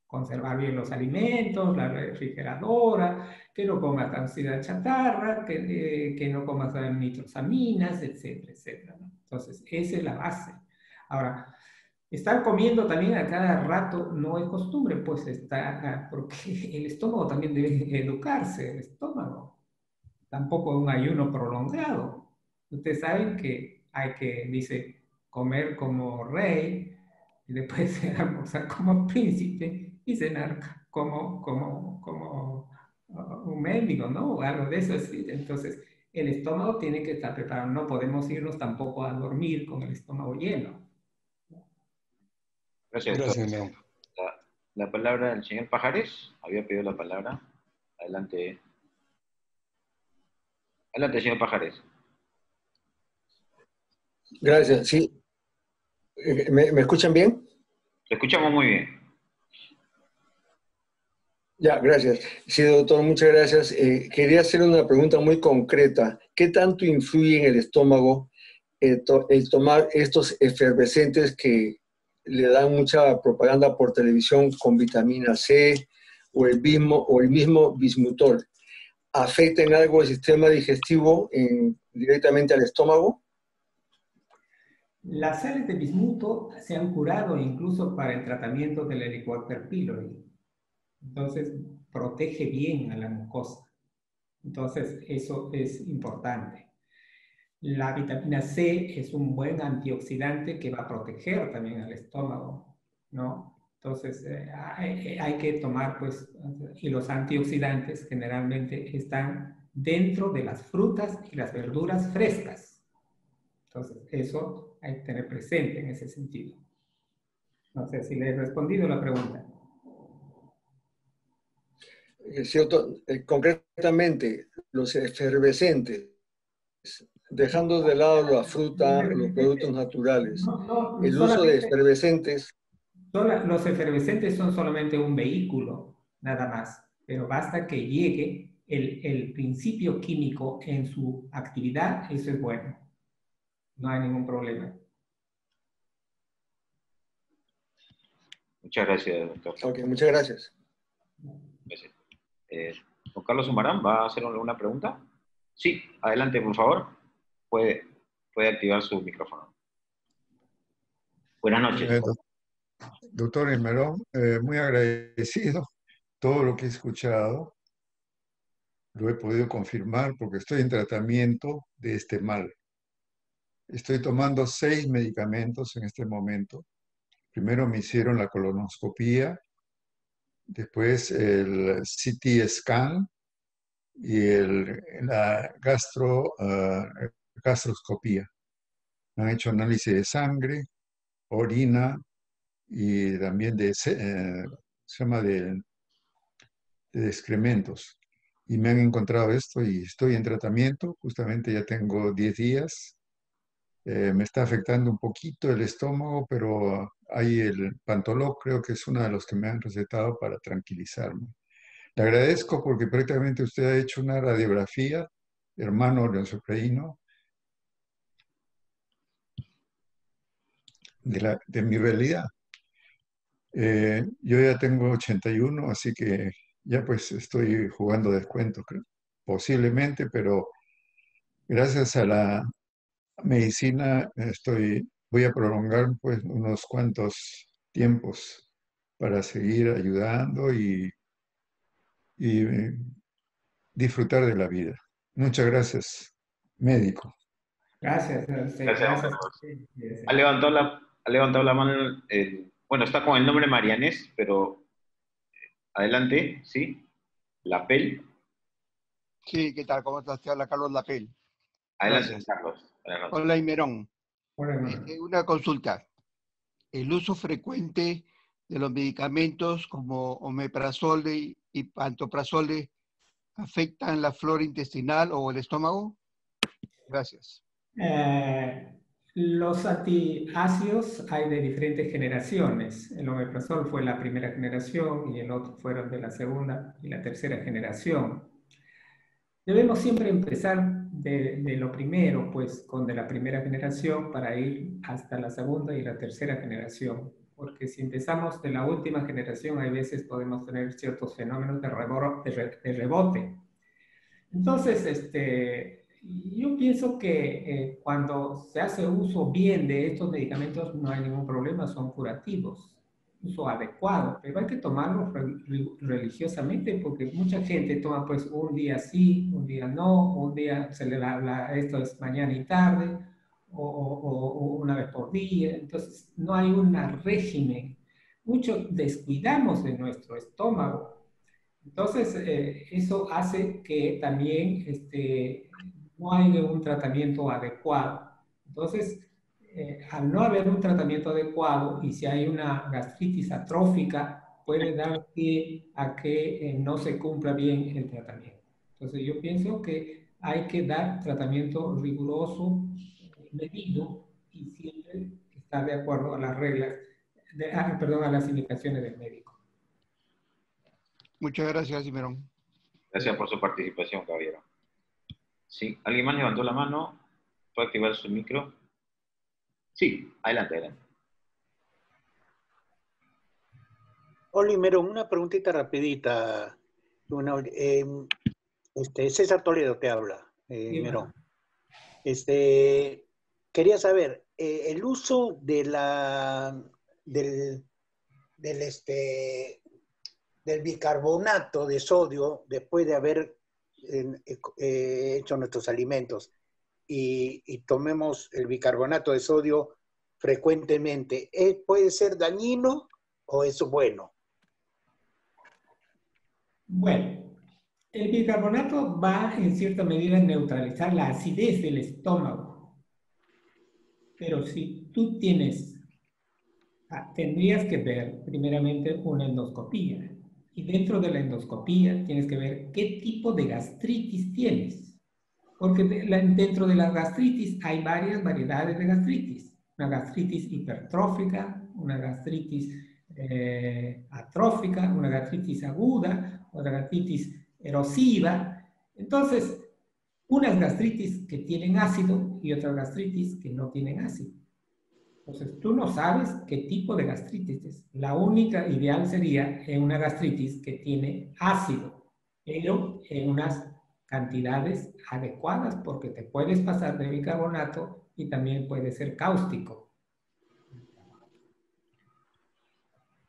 A: Conservar bien los alimentos, la refrigeradora, que no comas ansiedad chatarra, que no comas nitrosaminas, etcétera, etcétera, ¿no? Entonces, esa es la base. Ahora, estar comiendo también a cada rato no es costumbre, pues está, porque el estómago también debe educarse, el estómago. Tampoco un ayuno prolongado. Ustedes saben que hay que, dice, comer como rey, y después almorzar como príncipe y cenar como un mendigo, ¿no? O algo de eso así. Entonces, el estómago tiene que estar preparado. No podemos irnos tampoco a dormir con el estómago lleno.
B: Gracias, doctor.
G: Gracias, León.
B: La palabra del señor Pajares. Había pedido la palabra. Adelante. Adelante, señor Pajares.
H: Gracias, sí. ¿Me escuchan bien?
B: Te escuchamos muy bien.
H: Ya, gracias. Sí, doctor, muchas gracias. Quería hacer una pregunta muy concreta. ¿Qué tanto influye en el estómago el tomar estos efervescentes que le dan mucha propaganda por televisión con vitamina C o el mismo bismutol? ¿Afecta en algo el sistema digestivo directamente al estómago?
A: Las sales de bismuto se han curado incluso para el tratamiento del Helicobacter pylori. Entonces, protege bien a la mucosa. Entonces, eso es importante. La vitamina C es un buen antioxidante que va a proteger también al estómago, ¿no? Entonces, hay que tomar, pues, y los antioxidantes generalmente están dentro de las frutas y las verduras frescas. Entonces, eso hay que tener presente en ese sentido. No sé si le he respondido la pregunta.
H: ¿Cierto? Concretamente, los efervescentes, dejando de lado la fruta, los productos naturales, el uso de efervescentes.
A: Los efervescentes son solamente un vehículo, nada más, pero basta que llegue el principio químico en su actividad, eso es bueno. No hay ningún problema.
B: Muchas gracias, doctor.
H: Ok, muchas gracias.
B: Gracias. Don Carlos Sumarán, ¿va a hacer alguna pregunta? Sí, adelante, por favor. Puede activar su micrófono. Buenas noches.
I: Doctor Esmerón, muy agradecido. Todo lo que he escuchado lo he podido confirmar porque estoy en tratamiento de este mal. Estoy tomando 6 medicamentos en este momento. Primero me hicieron la colonoscopía, después el CT scan y la gastroscopía. Me han hecho análisis de sangre, orina y también se llama de excrementos. Y me han encontrado esto y estoy en tratamiento. Justamente ya tengo 10 días. Me está afectando un poquito el estómago, pero hay el Pantoloc, creo que es uno de los que me han recetado para tranquilizarme. Le agradezco porque prácticamente usted ha hecho una radiografía, hermano leonsopraíno, de mi realidad. Yo ya tengo 81, así que ya pues estoy jugando descuento, creo. Posiblemente, pero gracias a la medicina voy a prolongar pues unos cuantos tiempos para seguir ayudando y disfrutar de la vida. Muchas gracias, médico.
A: Gracias, a usted,
B: Gracias, don
A: gracias.
B: Carlos.
A: Sí.
B: Ha levantado la mano, bueno, está con el nombre Marianés, pero adelante, ¿sí? Lapel.
J: Sí, ¿qué tal? ¿Cómo estás? Te habla Carlos Lapel.
B: Adelante,
J: Gracias.
B: Carlos. Buenas noches.
J: Hola, Imerón.
A: Hola, hermano.
J: Una consulta. El uso frecuente de los medicamentos como omeprazol y pantoprazol afectan la flora intestinal o el estómago? Gracias.
A: Los antiácidos hay de diferentes generaciones. El omeprazol fue la primera generación y el otro fueron de la segunda y la tercera generación. Debemos siempre empezar de lo primero, pues con de la primera generación para ir hasta la segunda y la tercera generación. Porque si empezamos de la última generación, hay veces podemos tener ciertos fenómenos de rebote. Entonces, yo pienso que cuando se hace uso bien de estos medicamentos no hay ningún problema, son curativos, uso adecuado, pero hay que tomarlos religiosamente porque mucha gente toma pues un día sí, un día no, un día se le da esto es mañana y tarde, o una vez por día, entonces no hay un régimen. Mucho descuidamos de nuestro estómago. Entonces, eso hace que también no haya un tratamiento adecuado. Entonces, al no haber un tratamiento adecuado y si hay una gastritis atrófica, puede dar pie a que no se cumpla bien el tratamiento. Entonces, yo pienso que hay que dar tratamiento riguroso, medido y siempre estar de acuerdo a las reglas, perdón, a las indicaciones del médico.
J: Muchas gracias, Imerón.
B: Gracias por su participación, caballero. Sí, ¿alguien más levantó la mano? ¿Puede activar su micro? Sí, adelante, adelante.
F: Hola, Imerón, una preguntita rapidita. César Toledo te habla, Imerón. Quería saber, el uso de del bicarbonato de sodio después de haber hecho nuestros alimentos y tomemos el bicarbonato de sodio frecuentemente, ¿puede ser dañino o es bueno?
A: Bueno, el bicarbonato va en cierta medida a neutralizar la acidez del estómago. Pero si tú tendrías que ver primeramente una endoscopía. Y dentro de la endoscopía tienes que ver qué tipo de gastritis tienes. Porque dentro de la gastritis hay varias variedades de gastritis. Una gastritis hipertrófica, una gastritis atrófica, una gastritis aguda, otra gastritis erosiva. Entonces, unas gastritis que tienen ácido y otras gastritis que no tienen ácido. Entonces, tú no sabes qué tipo de gastritis es. La única ideal sería en una gastritis que tiene ácido, pero en unas cantidades adecuadas, porque te puedes pasar de bicarbonato y también puede ser cáustico.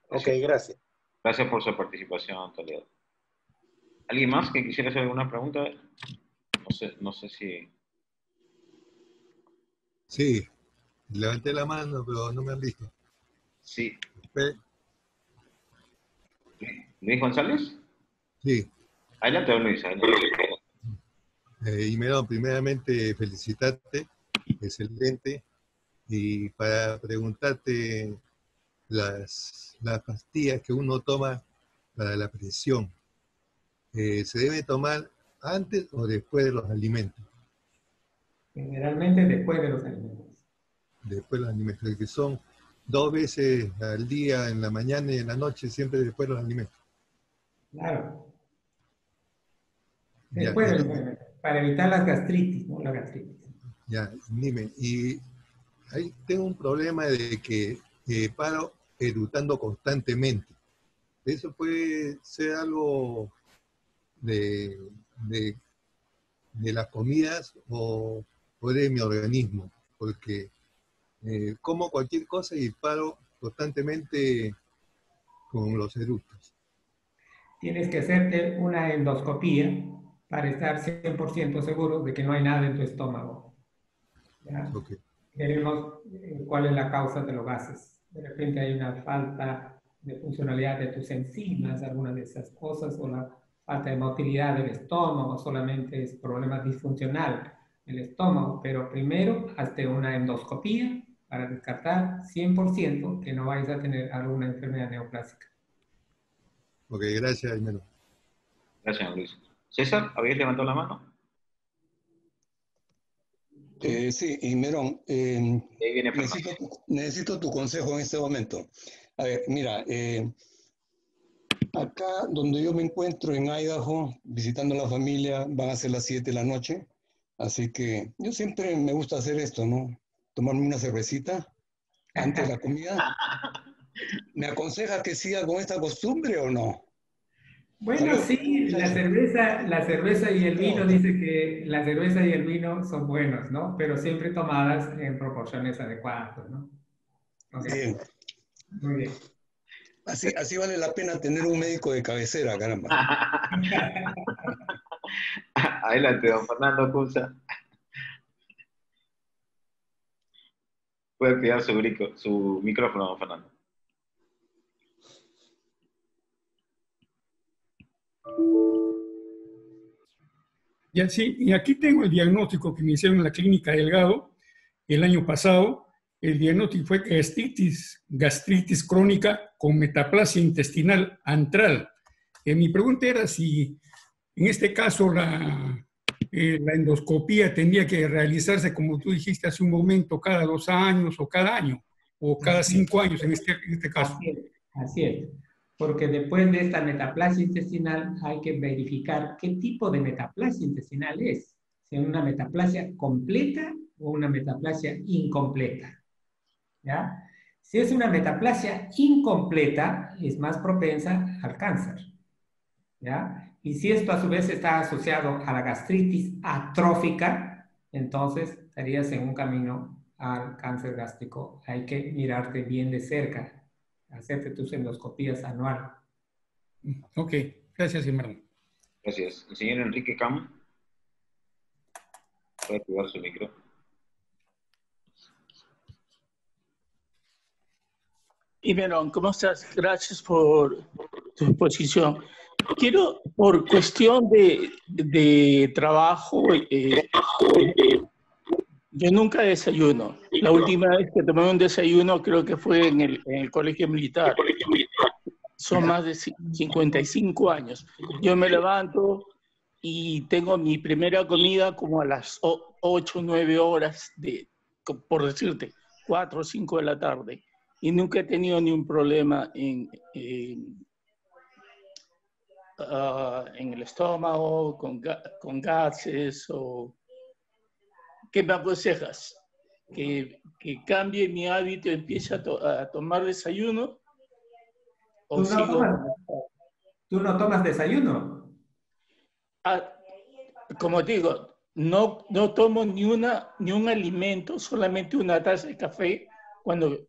F: Ok, gracias.
B: Gracias por su participación, Toledo. ¿Alguien más que quisiera hacer alguna pregunta? No sé si...
K: Sí, levanté la mano, pero no me han visto.
B: Sí. ¿Luis González?
K: Sí.
B: Adelante, don Luis.
K: Imerón, primeramente felicitarte, excelente. Y para preguntarte las pastillas que uno toma para la presión, ¿se debe tomar antes o después de los alimentos?
A: Generalmente después de los alimentos.
K: Después de los alimentos, que son 2 veces al día, en la mañana y en la noche, siempre después de los alimentos.
A: Claro. Después de los alimentos, para evitar las gastritis, ¿no? La gastritis.
K: Ya, dime, y ahí tengo un problema de que paro eructando constantemente. Eso puede ser algo de las comidas o de mi organismo, porque como cualquier cosa y paro constantemente con los eructos.
A: Tienes que hacerte una endoscopía para estar 100% seguro de que no hay nada en tu estómago. ¿Ya?
K: Okay.
A: Veremos cuál es la causa de los gases. De repente hay una falta de funcionalidad de tus enzimas, alguna de esas cosas, o la falta de motilidad del estómago, solamente es problema disfuncional del estómago. Pero primero, hazte una endoscopía para descartar 100% que no vayas a tener alguna enfermedad neoplásica.
K: Ok, gracias, Aymero.
B: Gracias, Luis. César, ¿habías levantado la mano?
G: Sí, Aymerón, necesito tu consejo en este momento. A ver, mira, acá donde yo me encuentro en Idaho, visitando a la familia, van a ser las 7 de la noche, así que yo siempre me gusta hacer esto, ¿no? Tomarme una cervecita antes de la comida. ¿Me aconseja que siga con esta costumbre o no?
A: Bueno, sí, la cerveza y el vino, dice que la cerveza y el vino son buenos, ¿no? Pero siempre tomadas en proporciones adecuadas, ¿no? Okay.
G: Bien.
A: Muy bien.
G: Así vale la pena tener un médico de cabecera, caramba.
B: Adelante, don Fernando Cunza. Puede activar su micrófono, don Fernando.
E: Ya sí, y aquí tengo el diagnóstico que me hicieron en la clínica Delgado el año pasado. El diagnóstico fue gastritis crónica con metaplasia intestinal antral. Mi pregunta era si en este caso la endoscopía tendría que realizarse, como tú dijiste hace un momento, cada 2 años o cada año, o cada 5 años en este caso.
A: Así es. Porque después de esta metaplasia intestinal hay que verificar qué tipo de metaplasia intestinal es. Si es una metaplasia completa o una metaplasia incompleta. ¿Ya? Si es una metaplasia incompleta, es más propensa al cáncer. ¿Ya? Y si esto a su vez está asociado a la gastritis atrófica, entonces estarías en un camino al cáncer gástrico. Hay que mirarte bien de cerca. Hacerte tus endoscopías anual.
E: Ok, gracias, hermano.
B: Gracias. El señor Enrique Cam. Puede activar su micro.
L: Aymerón, ¿cómo estás? Gracias por tu exposición. Quiero, por cuestión de trabajo, yo nunca desayuno. La última vez que tomé un desayuno creo que fue en el colegio militar. Son más de 55 años. Yo me levanto y tengo mi primera comida como a las 8 o 9 horas, por decirte, 4 o 5 de la tarde. Y nunca he tenido ni un problema en el estómago, con gases o... ¿Qué me aconsejas? ¿Que cambie mi hábito y empiece a tomar desayuno? ¿O
A: ¿Tú no tomas desayuno?
L: Como te digo, no tomo ni un alimento, solamente una taza de café cuando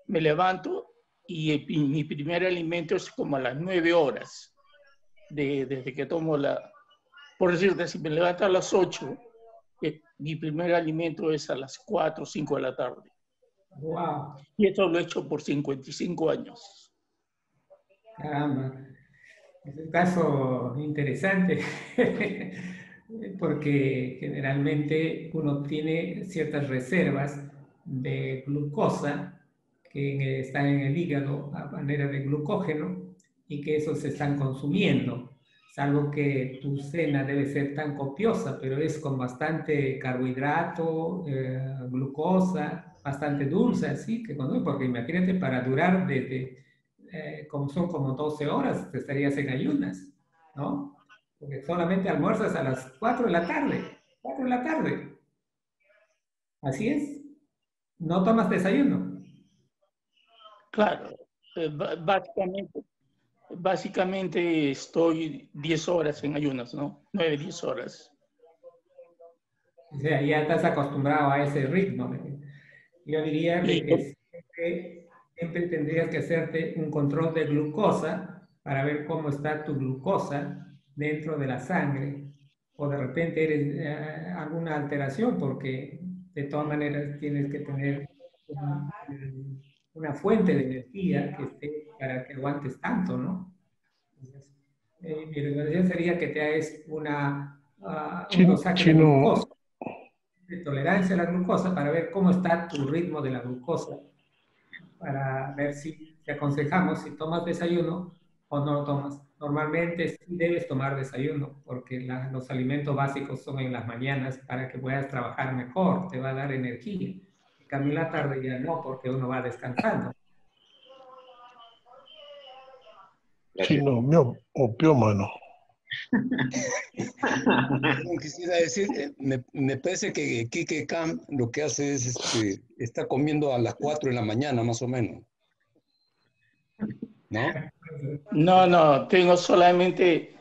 L: me levanto, y mi primer alimento es como a las 9 horas, desde que tomo por decirte, si me levanto a las 8, mi primer alimento es a las 4 o 5 de la tarde.
A: Wow.
L: Y esto lo he hecho por 55 años.
A: Caramba. Es un caso interesante, porque generalmente uno tiene ciertas reservas de glucosa que están en el hígado a manera de glucógeno y que esos se están consumiendo. Salvo que tu cena debe ser tan copiosa, pero es con bastante carbohidrato, glucosa, bastante dulce, así que porque imagínate, para durar como son como 12 horas, te estarías en ayunas, ¿no? Porque solamente almuerzas a las 4 de la tarde, 4 de la tarde. Así es. No tomas desayuno.
L: Claro, básicamente. básicamente estoy 10 horas en ayunas, ¿no? 9, 10 horas.
A: O sea, ya estás acostumbrado a ese ritmo. Yo diría que siempre tendrías que hacerte un control de glucosa para ver cómo está tu glucosa dentro de la sangre, o de repente eres alguna alteración, porque de todas maneras tienes que tener una fuente de energía que esté para que aguantes tanto, ¿no? Entonces, mi recomendación sería que te hagas un dosaje de glucosa, de tolerancia a la glucosa, para ver cómo está tu ritmo de la glucosa, para ver si te aconsejamos si tomas desayuno o no lo tomas. Normalmente sí debes tomar desayuno, porque los alimentos básicos son en las mañanas para que puedas trabajar mejor, te va a dar energía. En cambio, en la tarde ya no, porque uno va descansando.
M: Chino, opiómano.
G: Quisiera decir, me parece que Quique Cam lo que hace es, está comiendo a las 4 de la mañana, más o menos. ¿No?
L: No, tengo solamente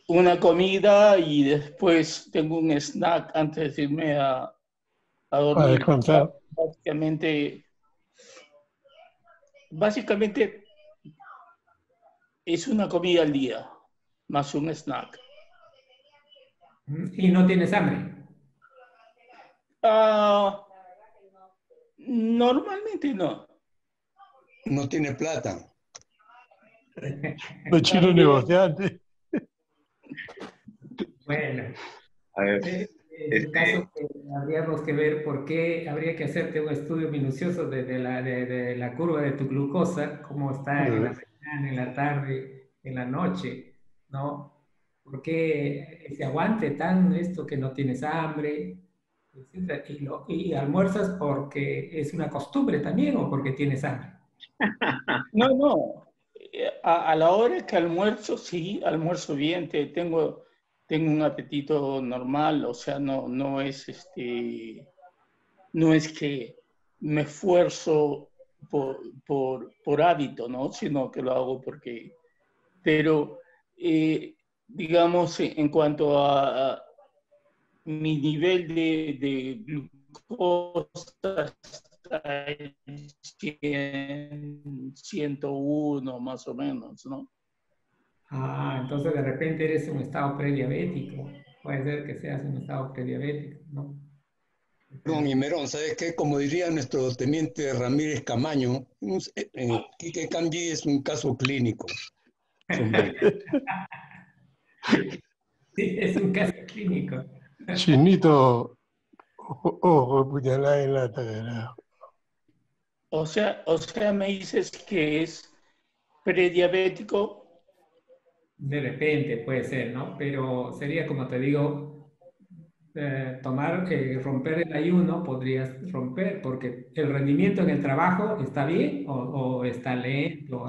L: una comida y después tengo un snack antes de irme a dormir.
M: A descansar.
L: Básicamente es una comida al día, más un snack.
A: ¿Y no tienes hambre?
L: Normalmente no.
G: No tiene plata.
M: Los chinos negociantes.
A: Bueno,
B: a ver,
A: en el caso que habríamos que ver por qué habría que hacerte un estudio minucioso de la curva de tu glucosa, cómo está en la mañana, en la tarde, en la noche, ¿no? ¿Por qué ese aguante tan esto que no tienes hambre, etcétera? Y almuerzas porque es una costumbre también, o porque tienes hambre.
L: No. A la hora que almuerzo, sí, almuerzo bien, tengo un apetito normal, o sea, no es que me esfuerzo por hábito, ¿no? Sino que lo hago porque... Pero, digamos, en cuanto a mi nivel de glucosa, 101 más o menos, ¿no?
A: Entonces de repente eres un estado prediabético. Puede ser que seas un estado prediabético, ¿no?
G: No, mi Merón, ¿sabes qué? Como diría nuestro teniente Ramírez Camaño, Quique Cambi es un caso clínico.
A: Sí, es un caso clínico.
M: Chinito, ojo, puñalada en la tagara.
L: O sea, me dices que es prediabético.
A: De repente puede ser, ¿no? Pero sería, como te digo, romper el ayuno, podrías romper, porque el rendimiento en el trabajo está bien o está lento.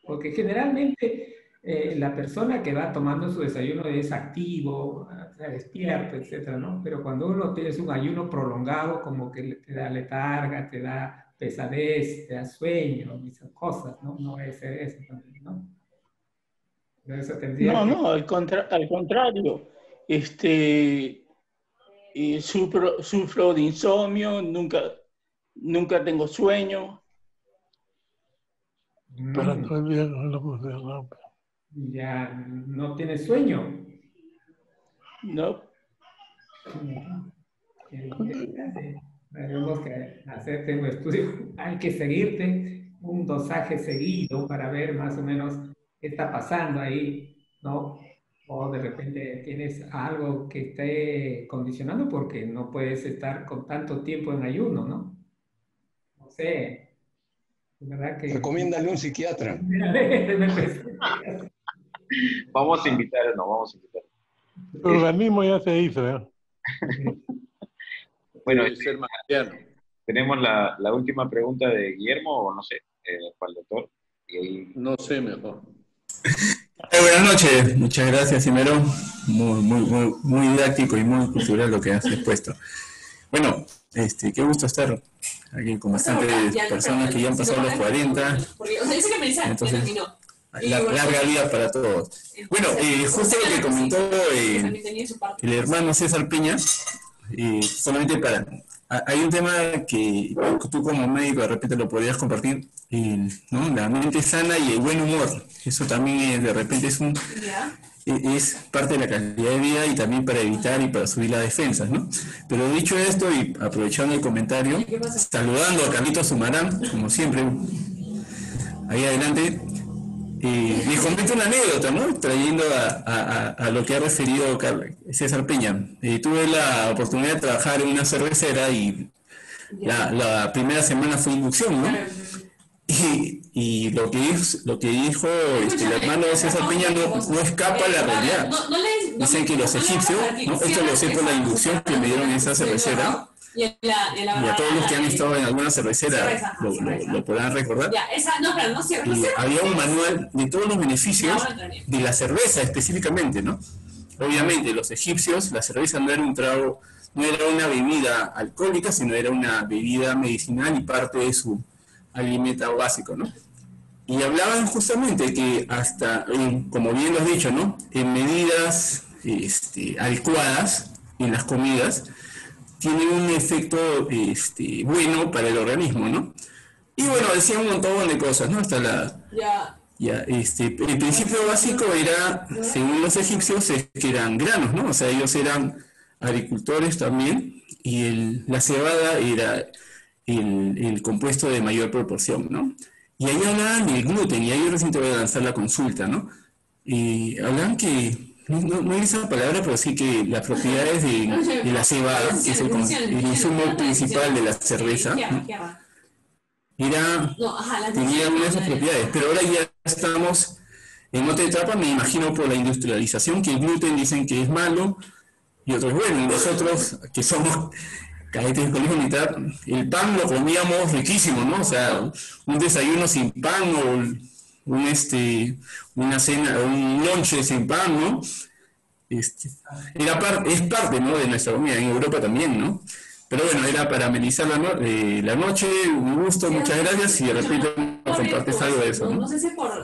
A: Porque generalmente la persona que va tomando su desayuno es activo, despierto, etcétera, ¿no? Pero cuando uno tiene un ayuno prolongado, como que te da letarga, te da pesadez, te da sueño, esas cosas, ¿no? No es eso también, ¿no? Eso tendría
L: No, al contrario. Sufro de insomnio, nunca tengo sueño.
M: Para todo el día no lo puedo hacer, no.
A: Ya no tienes sueño.
L: No.
A: Tenemos que hacerte un estudio. Hay que seguirte un dosaje seguido para ver más o menos qué está pasando ahí, ¿no? O de repente tienes algo que esté condicionando, porque no puedes estar con tanto tiempo en ayuno, ¿no? No sé. ¿Verdad que...
G: Recomiéndale un psiquiatra.
B: Vamos a invitarnos.
M: El organismo ya se hizo, ¿eh?
B: Bueno, tenemos la última pregunta de Guillermo, o no sé, para el doctor. Y ahí...
D: No sé, mejor.
N: Buenas noches, muchas gracias, Cimerón. Muy didáctico y muy cultural lo que has expuesto. Bueno, qué gusto estar aquí con bastantes personas que ya han pasado los 40. Entonces, larga vida para todos. Bueno, justo lo que comentó el hermano César Peña, solamente hay un tema que tú como médico de repente lo podrías compartir, ¿no? La mente sana y el buen humor. Eso también de repente es parte de la calidad de vida y también para evitar y para subir las defensas, ¿no? Pero dicho esto y aprovechando el comentario, saludando a Carlitos Sumarán, como siempre, ahí adelante, les comento una anécdota, ¿no? Trayendo a lo que ha referido César Peña. Tuve la oportunidad de trabajar en una cervecera y la primera semana fue inducción, ¿no? Y lo que dijo el hermano César Peña no escapa a la realidad. Dicen que los egipcios, ¿no? Esto lo sé por la inducción que me dieron en esa cervecera, y a todos los que han estado en alguna cervecera lo podrán recordar. Había un manual de todos los beneficios de la cerveza específicamente, ¿no? Obviamente los egipcios, la cerveza no era un trago, no era una bebida alcohólica, sino era una bebida medicinal y parte de su alimento básico, ¿no? Y hablaban justamente que hasta, como bien lo has dicho, ¿no? En medidas adecuadas en las comidas, tiene un efecto bueno para el organismo, ¿no? Y bueno, decía un montón de cosas, ¿no? Hasta el principio básico era, según los egipcios, es que eran granos, ¿no? O sea, ellos eran agricultores también, y la cebada era el compuesto de mayor proporción, ¿no? Y ahí hablaban del gluten, y ahí recién te voy a lanzar la consulta, ¿no? Y hablaban que, no es esa palabra, pero sí que las propiedades de la cebada, que es el insumo principal de la cerveza, ¿no? Tenía una de esas propiedades, pero ahora ya estamos en otra etapa, me imagino por la industrialización, que el gluten dicen que es malo, y otros bueno, y nosotros que somos cadetes del colegio militar, el pan lo comíamos riquísimo, ¿no? O sea, un desayuno sin pan o una cena, un lonche sin pan, ¿no? Es parte, ¿no? De nuestra comida, en Europa también, ¿no? Pero bueno, era para amenizar la noche, un gusto, muchas gracias, y de repente compartes algo de eso, ¿no?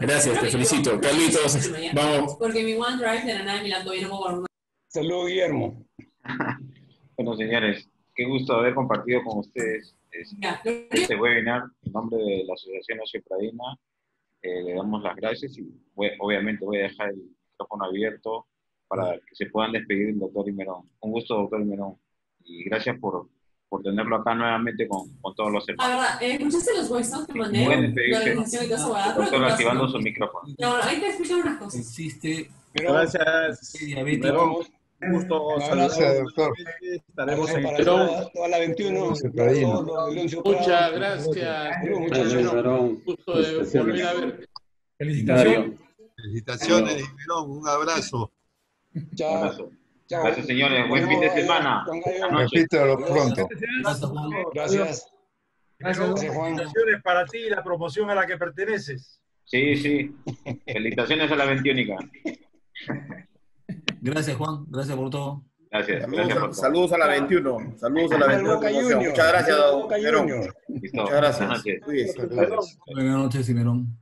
N: Gracias, te felicito. Carlitos, vamos.
O: Porque mi OneDrive de la nada me la doy, no puedo.
G: Saludos, Guillermo.
B: Bueno, señores, qué gusto haber compartido con ustedes este webinar en nombre de la Asociación Ocio Pradina. Le damos las gracias y obviamente voy a dejar el micrófono abierto para que se puedan despedir del doctor Imerón. Un gusto, doctor Imerón, y gracias por tenerlo acá nuevamente con todos los hermanos.
O: Ah, ¿verdad? ¿Escuchaste los voices que mandé?
B: Pueden
O: La organización y todo eso, ¿verdad?
B: doctor, activando su micrófono.
O: No, ahí te explican unas cosas.
P: Existe.
Q: Gracias.
P: Diabético.
Q: Un gusto
I: Gracias, doctor.
Q: Estaremos en
G: a la 21.
L: Muchas gracias.
M: Un
L: gusto de volver a ver.
E: Felicitaciones.
K: Felicitaciones, Imerón. Un abrazo.
G: Chao.
B: Gracias, señores. Buen fin de semana.
I: Repítelo pronto.
G: Gracias.
Q: Gracias, Juan. Felicitaciones para ti y la promoción a la que perteneces.
B: Sí. Felicitaciones a la 21.
P: Gracias, Juan. Gracias por todo.
B: Gracias.
Q: Saludos a la 21. Saludos a la 21. Muchas gracias, Imerón.
B: Listo.
Q: Muchas gracias.
B: Buenas noches.
P: Buenas noches, Imerón.